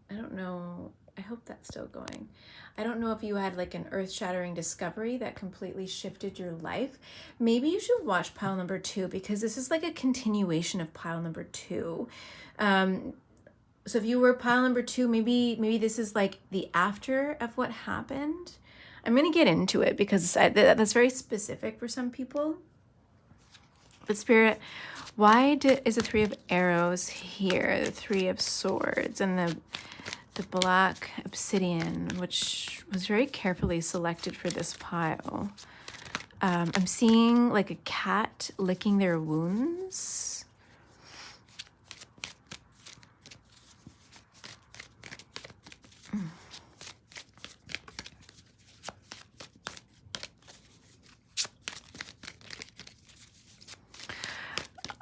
I don't know. I hope that's still going. I don't know if you had like an earth-shattering discovery that completely shifted your life. Maybe you should watch pile number 2, because this is like a continuation of pile number 2. So if you were pile number 2, maybe this is like the after of what happened. I'm going to get into it because that's very specific for some people. But Spirit, why is the 3 of arrows here, the 3 of swords, and the black obsidian, which was very carefully selected for this pile? I'm seeing like a cat licking their wounds.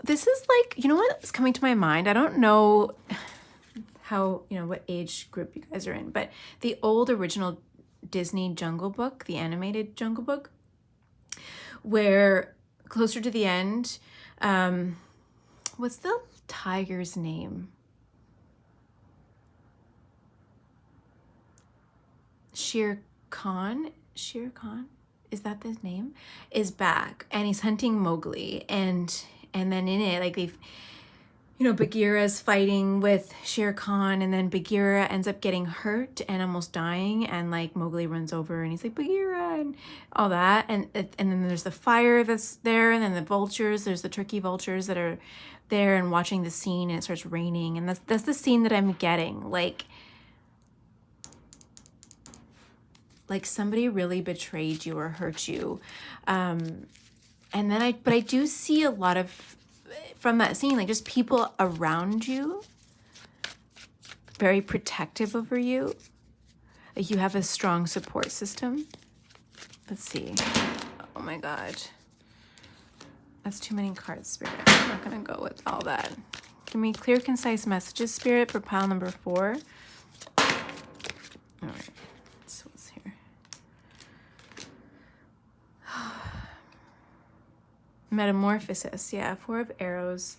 This is like, you know what's coming to my mind? I don't know how, what age group you guys are in, but the old original Disney Jungle Book, the animated Jungle Book, where closer to the end, what's the tiger's name? Shere Khan, is that his name? Is back, and he's hunting Mowgli, and then in it, like they've, Bagheera's fighting with Shere Khan, and then Bagheera ends up getting hurt and almost dying, and like Mowgli runs over and he's like, Bagheera, and all that, and then there's the fire that's there, and then the vultures, there's the turkey vultures that are there and watching the scene, and it starts raining, and that's the scene that I'm getting, like somebody really betrayed you or hurt you. And then I do see a lot of, from that scene, like just people around you, very protective over you. Like you have a strong support system. Let's see. Oh my God. That's too many cards, Spirit. I'm not going to go with all that. Give me clear, concise messages, Spirit, for pile number 4. All right. So what's here? Metamorphosis, yeah. 4 of arrows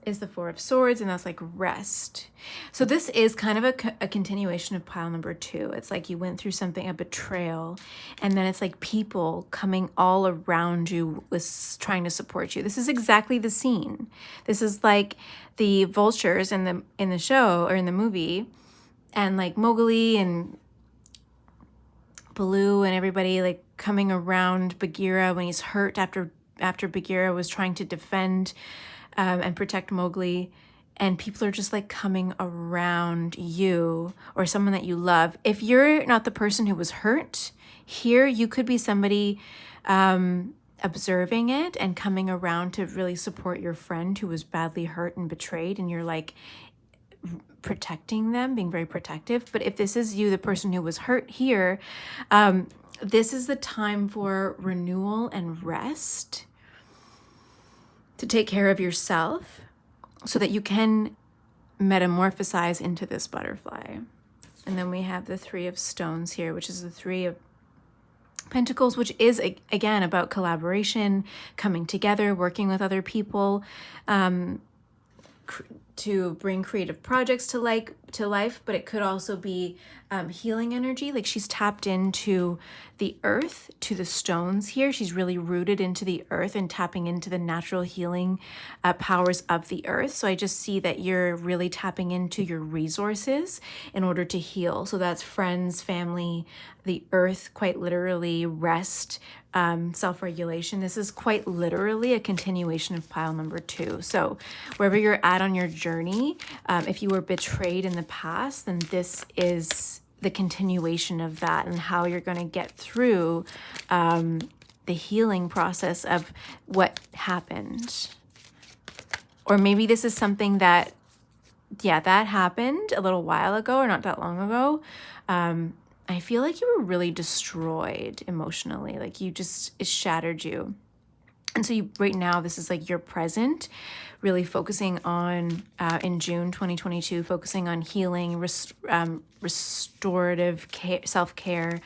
is the 4 of swords, and that's like rest. So this is kind of a continuation of pile number 2. It's like you went through something, a betrayal, and then it's like people coming all around you was trying to support you. This is exactly the scene. This is like the vultures in the show or in the movie, and like Mowgli and Baloo and everybody like coming around Bagheera when he's hurt after Bagheera was trying to defend and protect Mowgli, and people are just like coming around you or someone that you love. If you're not the person who was hurt here, you could be somebody observing it and coming around to really support your friend who was badly hurt and betrayed, and you're like protecting them, being very protective. But if this is you, the person who was hurt here, this is the time for renewal and rest, to take care of yourself so that you can metamorphosize into this butterfly. And then we have the 3 of stones here, which is the 3 of pentacles, which is again about collaboration, coming together, working with other people, to bring creative projects to life, but it could also be healing energy. Like she's tapped into the earth, to the stones here. She's really rooted into the earth and tapping into the natural healing powers of the earth. So I just see that you're really tapping into your resources in order to heal. So that's friends, family, the earth, quite literally, rest, self-regulation. This is quite literally a continuation of pile number 2. So wherever you're at on your journey, if you were betrayed in the past, then this is the continuation of that and how you're going to get through the healing process of what happened. Or maybe this is something that, yeah, that happened a little while ago or not that long ago. I feel like you were really destroyed emotionally. Like it shattered you. And so right now, this is like your present, really focusing on, in June 2022, focusing on healing, restorative care, self-care,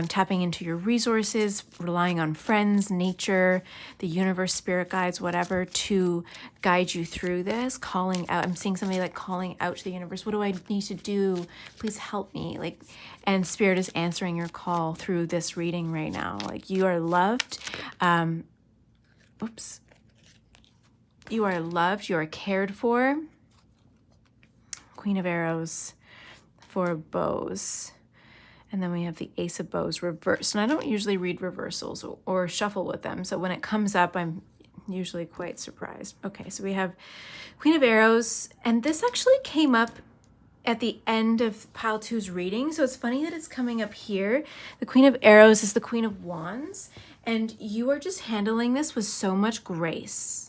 tapping into your resources, relying on friends, nature, the universe, spirit guides, whatever, to guide you through this, calling out. I'm seeing somebody like calling out to the universe. What do I need to do? Please help me. Like, and spirit is answering your call through this reading right now. Like you are loved. You are loved, you are cared for. Queen of Arrows, 4 of Bows. And then we have the Ace of Bows reversed. And I don't usually read reversals or shuffle with them. So when it comes up, I'm usually quite surprised. Okay, so we have Queen of Arrows. And this actually came up at the end of pile 2's reading. So it's funny that it's coming up here. The Queen of Arrows is the Queen of Wands. And you are just handling this with so much grace.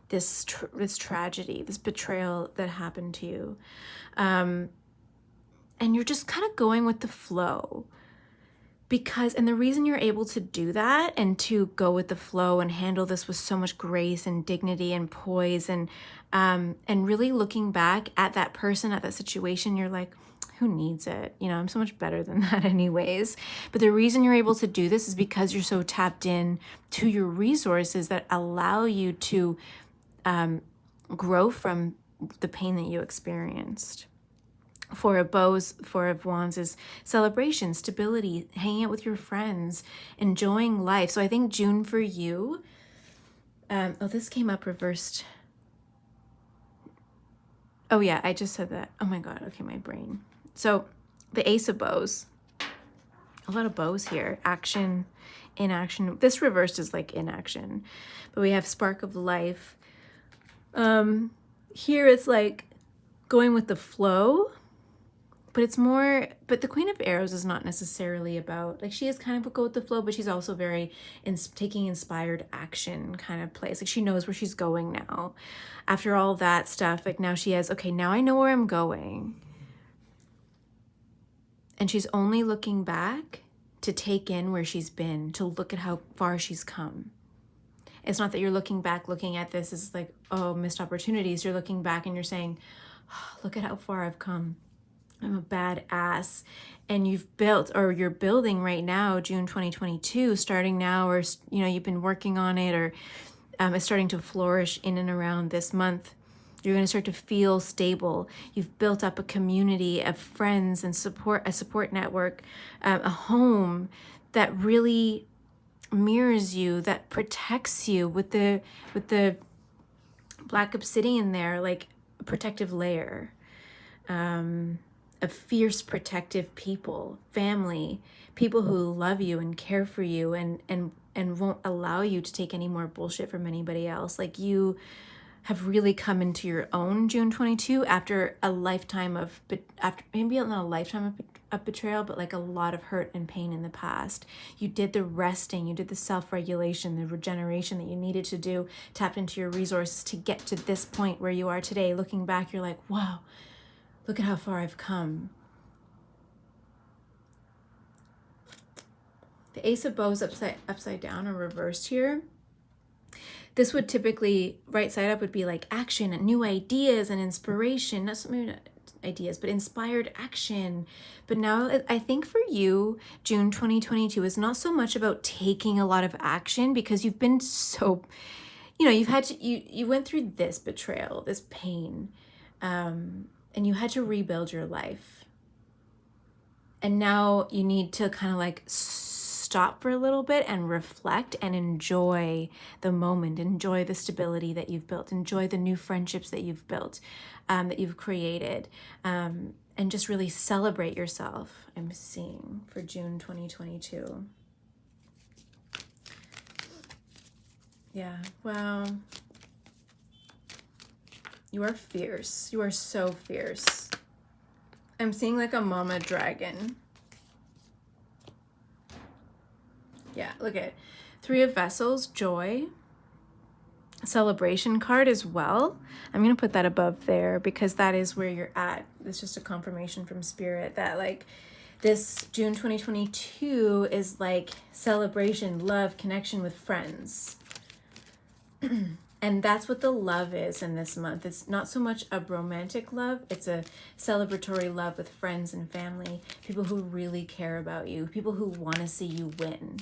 This tragedy, this betrayal that happened to you. And you're just kind of going with the flow. And the reason you're able to do that and to go with the flow and handle this with so much grace and dignity and poise and really looking back at that person, at that situation, you're like, who needs it? You know, I'm so much better than that anyways. But the reason you're able to do this is because you're so tapped in to your resources that allow you to grow from the pain that you experienced. 4 of Bows, 4 of Wands is celebration, stability, hanging out with your friends, enjoying life. So I think June for you, this came up reversed. Oh yeah, I just said that. Oh my God, okay, my brain. So the Ace of Bows, a lot of bows here, action, inaction. This reversed is like inaction, but we have Spark of Life. Here it's like going with the flow, but it's more, but the Queen of Arrows is not necessarily about, like she is kind of a go with the flow, but she's also very taking inspired action kind of place. Like she knows where she's going now. After all that stuff, like now she has, okay, now I know where I'm going. And she's only looking back to take in where she's been, to look at how far she's come. It's not that you're looking back, looking at this as like, oh, missed opportunities. You're looking back and you're saying, oh, look at how far I've come. I'm a badass. And you've built, or you're building right now, June 2022, starting now, or, you know, you've been working on it, or it's starting to flourish in and around this month. You're going to start to feel stable. You've built up a community of friends and support, a support network, a home that really mirrors you, that protects you with the black obsidian there, like a protective layer. Of fierce protective people, family, people who love you and care for you and won't allow you to take any more bullshit from anybody else. Like you have really come into your own, June 22, after a lifetime of, after maybe not a lifetime of betrayal, but like a lot of hurt and pain in the past. You did the resting, you did the self-regulation, the regeneration that you needed to do, tapped into your resources to get to this point where you are today. Looking back, you're like, wow, look at how far I've come. The Ace of Bows upside down or reversed here. This would typically, right side up would be like action and new ideas and inspiration. Not so many ideas, but inspired action. But now I think for you, June 2022 is not so much about taking a lot of action, because you've been so, you know, you've had to, you went through this betrayal, this pain. and you had to rebuild your life. And now you need to kind of like stop for a little bit and reflect and enjoy the moment, enjoy the stability that you've built, enjoy the new friendships that you've built, that you've created, and just really celebrate yourself. I'm seeing for June 2022. Yeah, wow. You are fierce. You are so fierce. I'm seeing like a mama dragon. Yeah, look at Three of Vessels, joy, celebration card as well. I'm going to put that above there because that is where you're at. It's just a confirmation from Spirit that like this June 2022 is like celebration, love, connection with friends. And that's what the love is in this month. It's not so much a romantic love. It's a celebratory love with friends and family, people who really care about you, people who want to see you win.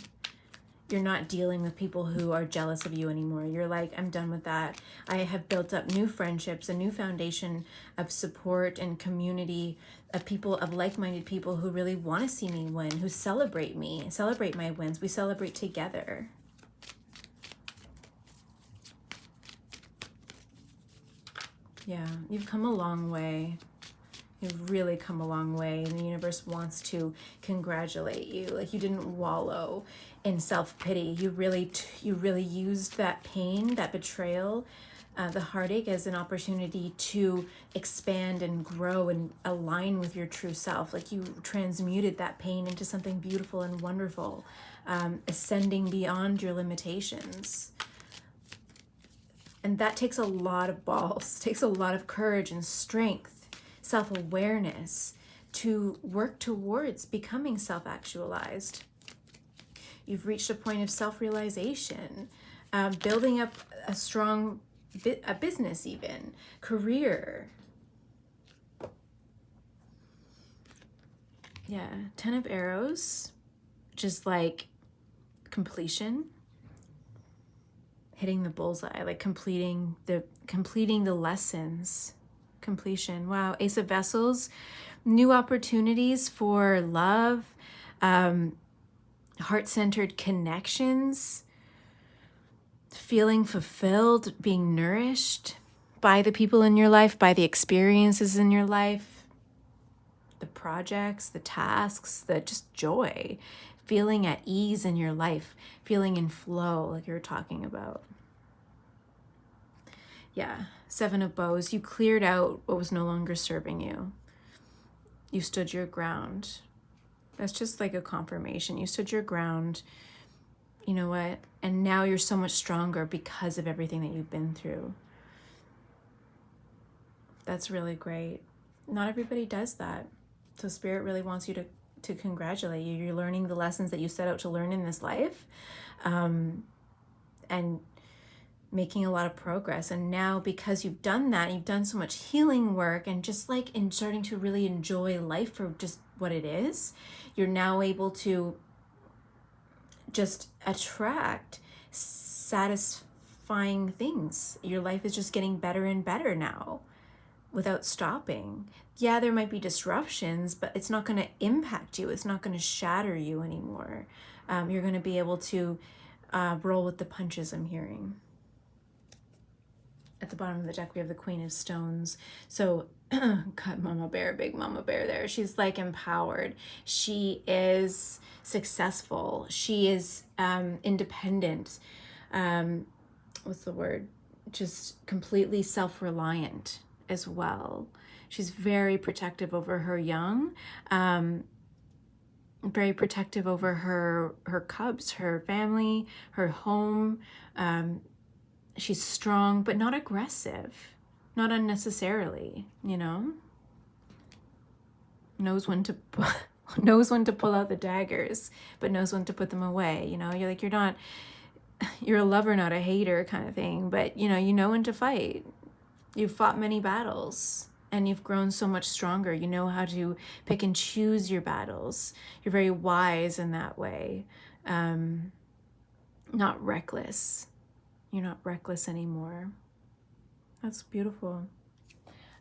You're not dealing with people who are jealous of you anymore. You're like, I'm done with that. I have built up new friendships, a new foundation of support and community of people, of like-minded people who really want to see me win, who celebrate me, celebrate my wins. We celebrate together. Yeah, you've come a long way. You've really come a long way, and the universe wants to congratulate you. Like, you didn't wallow in self-pity. You really used that pain, that betrayal, the heartache as an opportunity to expand and grow and align with your true self. Like, you transmuted that pain into something beautiful and wonderful, ascending beyond your limitations. And that takes a lot of balls, takes a lot of courage and strength, self-awareness to work towards becoming self-actualized. You've reached a point of self-realization, building up a strong a business, even career. Yeah, 10 of Arrows, just like completion. Hitting the bullseye, like completing the lessons, completion. Wow. Ace of Vessels, new opportunities for love, heart-centered connections, feeling fulfilled, being nourished by the people in your life, by the experiences in your life, the projects, the tasks, the just joy, feeling at ease in your life, feeling in flow, like you were talking about. Yeah, 7 of Bows. You cleared out what was no longer serving you. You stood your ground. That's just like a confirmation. You stood your ground. You know what? And now you're so much stronger because of everything that you've been through. That's really great. Not everybody does that. So Spirit really wants you to congratulate you. You're learning the lessons that you set out to learn in this life, and making a lot of progress. And now, because you've done that, you've done so much healing work and just like starting to really enjoy life for just what it is, you're now able to just attract satisfying things. Your life is just getting better and better now without stopping. Yeah, there might be disruptions, but it's not going to impact you. It's not going to shatter you anymore. You're going to be able to roll with the punches, I'm hearing. At the bottom of the deck, we have the Queen of Stones. So, God, Mama Bear, big Mama Bear there. She's like empowered. She is successful. She is independent. What's the word? Just completely self-reliant as well. She's very protective over her young, very protective over her cubs, her family, her home. She's strong, but not aggressive, not unnecessarily, you know? Knows when to pull out the daggers, but knows when to put them away, you know? You're a lover, not a hater kind of thing, but you know when to fight. You've fought many battles and you've grown so much stronger. You know how to pick and choose your battles. You're very wise in that way. Not reckless. You're not reckless anymore. That's beautiful.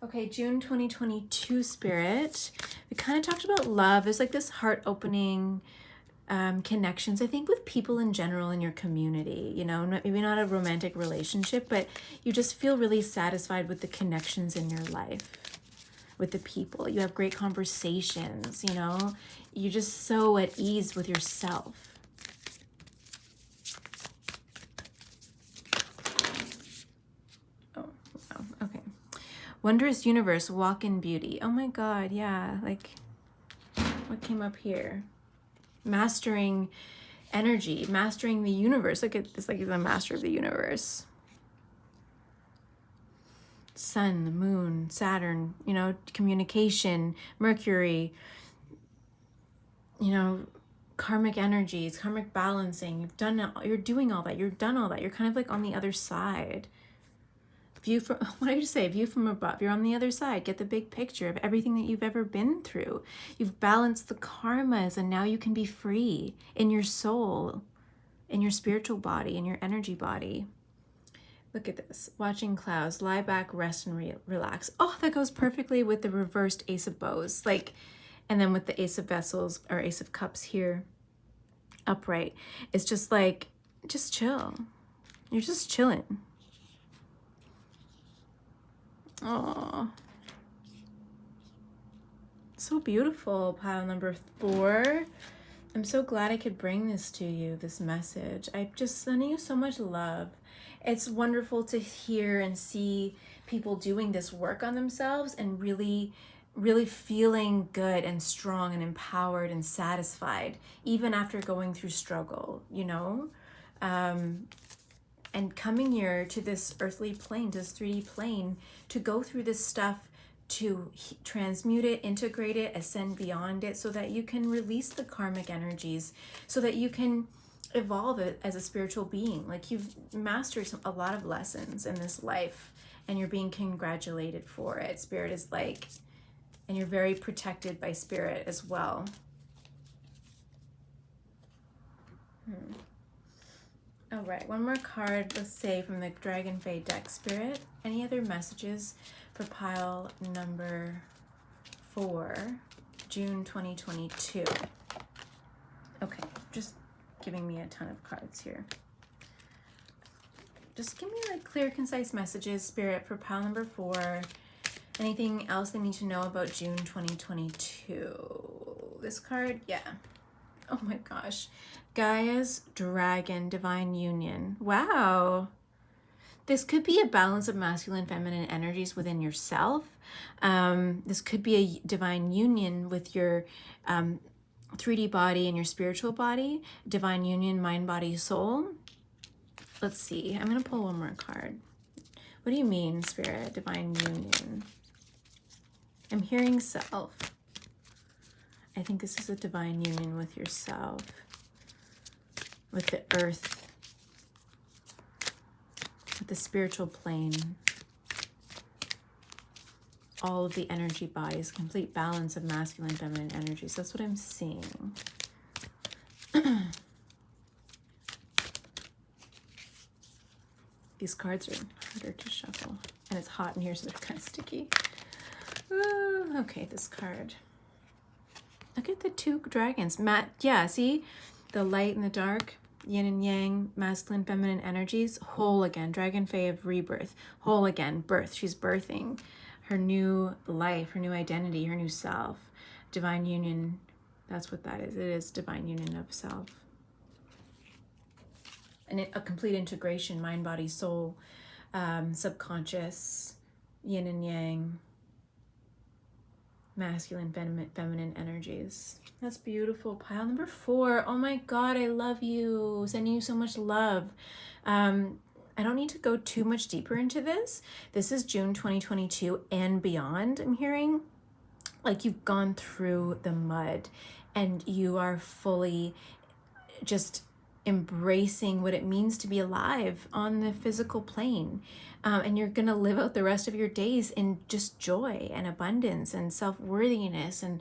Okay, June 2022 spirit. We kind of talked about love. There's like this heart-opening connections, I think, with people in general in your community. You know, maybe not a romantic relationship, but you just feel really satisfied with the connections in your life, with the people. You have great conversations, you know. You're just so at ease with yourself. Oh, wow. Okay. Wondrous universe, walk in beauty. Oh my God, yeah. Like, what came up here? Mastering energy, mastering the universe. Look at this, like the master of the universe. Sun, the moon, Saturn, you know, communication, Mercury, you know, karmic energies, karmic balancing. You're doing all that. You're done all that. You're kind of like on the other side. View from, what did I just say? View from above. You're on the other side. Get the big picture of everything that you've ever been through. You've balanced the karmas, and now you can be free in your soul, in your spiritual body, in your energy body. Look at this. Watching clouds. Lie back, rest, and relax. Oh, that goes perfectly with the reversed Ace of Bows. Like, and then with the Ace of Vessels or Ace of Cups here, upright. It's just like, just chill. You're just chilling. Oh, so beautiful, pile number 4. I'm so glad I could bring this to you, this message. I'm just sending you so much love. It's wonderful to hear and see people doing this work on themselves and really, really feeling good and strong and empowered and satisfied, even after going through struggle, you know? And coming here to this earthly plane, to this 3D plane, to go through this stuff, to transmute it, integrate it, ascend beyond it, so that you can release the karmic energies, so that you can evolve it as a spiritual being. Like, you've mastered a lot of lessons in this life, and you're being congratulated for it. Spirit is like, and you're very protected by Spirit as well. All right, one more card, let's say, from the Dragon Fae deck, Spirit. Any other messages for pile number 4, June 2022? Okay, just giving me a ton of cards here. Just give me like clear, concise messages, Spirit, for pile number 4. Anything else they need to know about June 2022? This card, yeah. Oh my gosh. Gaia's Dragon, Divine Union. Wow. This could be a balance of masculine, feminine energies within yourself. This could be a divine union with your 3D body and your spiritual body. Divine union, mind, body, soul. Let's see. I'm going to pull one more card. What do you mean, Spirit? Divine union. I'm hearing self. I think this is a divine union with yourself, with the earth, with the spiritual plane, all of the energy bodies, complete balance of masculine, feminine energies. That's what I'm seeing. These cards are harder to shuffle, and it's hot in here, so they're kind of sticky. Okay, this card. Look at the 2 dragons. Yeah, see? The light and the dark, yin and yang, masculine, feminine energies, whole again. Dragon Fae of rebirth, whole again, birth. She's birthing her new life, her new identity, her new self. Divine union, that's what that is. It is divine union of self. And a complete integration, mind, body, soul, subconscious, yin and yang, masculine, feminine energies. That's beautiful. Pile number 4. Oh my God, I love you. Sending you so much love. I don't need to go too much deeper into this. This is June 2022 and beyond, I'm hearing. Like, you've gone through the mud and you are fully just embracing what it means to be alive on the physical plane. And you're going to live out the rest of your days in just joy and abundance and self-worthiness and,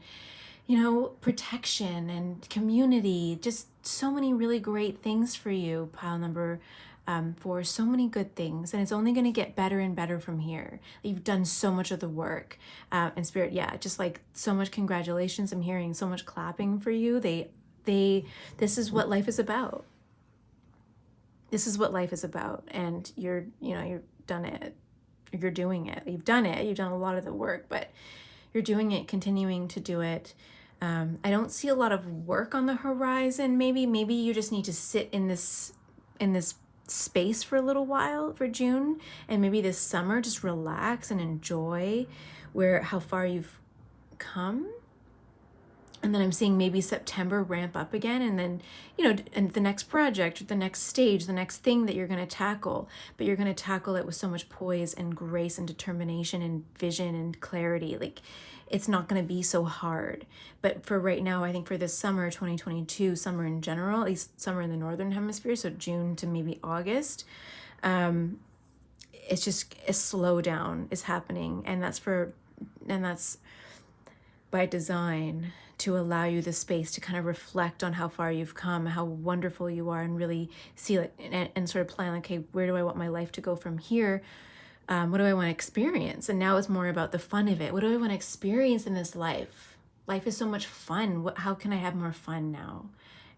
you know, protection and community. Just so many really great things for you, pile number for so many good things, and it's only going to get better and better from here. You've done so much of the work, and Spirit, yeah, just like so much congratulations. I'm hearing so much clapping for you. This is what life is about. This is what life is about, and you've done it. You're doing it. You've done it. You've done a lot of the work, but you're doing it, continuing to do it. I don't see a lot of work on the horizon. Maybe you just need to sit in this space for a little while for June, and maybe this summer just relax and enjoy how far you've come. And then I'm seeing maybe September ramp up again, and then, and the next project, the next stage, the next thing that you're going to tackle, but you're going to tackle it with so much poise and grace and determination and vision and clarity. Like, it's not going to be so hard. But for right now, I think for this summer, 2022, summer in general, at least summer in the Northern Hemisphere, so June to maybe August, it's just a slowdown is happening. And that's by design, to allow you the space to kind of reflect on how far you've come, how wonderful you are, and really see it and sort of plan, like, okay, where do I want my life to go from here? What do I want to experience? And now it's more about the fun of it. What do I want to experience in this life? Life is so much fun. How can I have more fun now?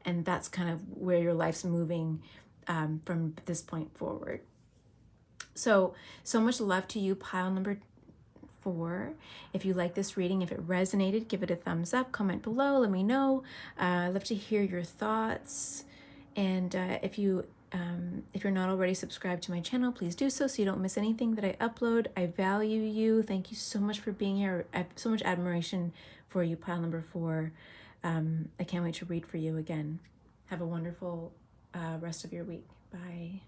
And that's kind of where your life's moving from this point forward. So much love to you, pile number 4. If you like this reading, if it resonated, give it a thumbs up, comment below, let me know. I'd love to hear your thoughts. And if you're not already subscribed to my channel, please do so you don't miss anything that I upload. I value you. Thank you so much for being here. I have so much admiration for you, pile number 4. I can't wait to read for you again. Have a wonderful rest of your week. Bye.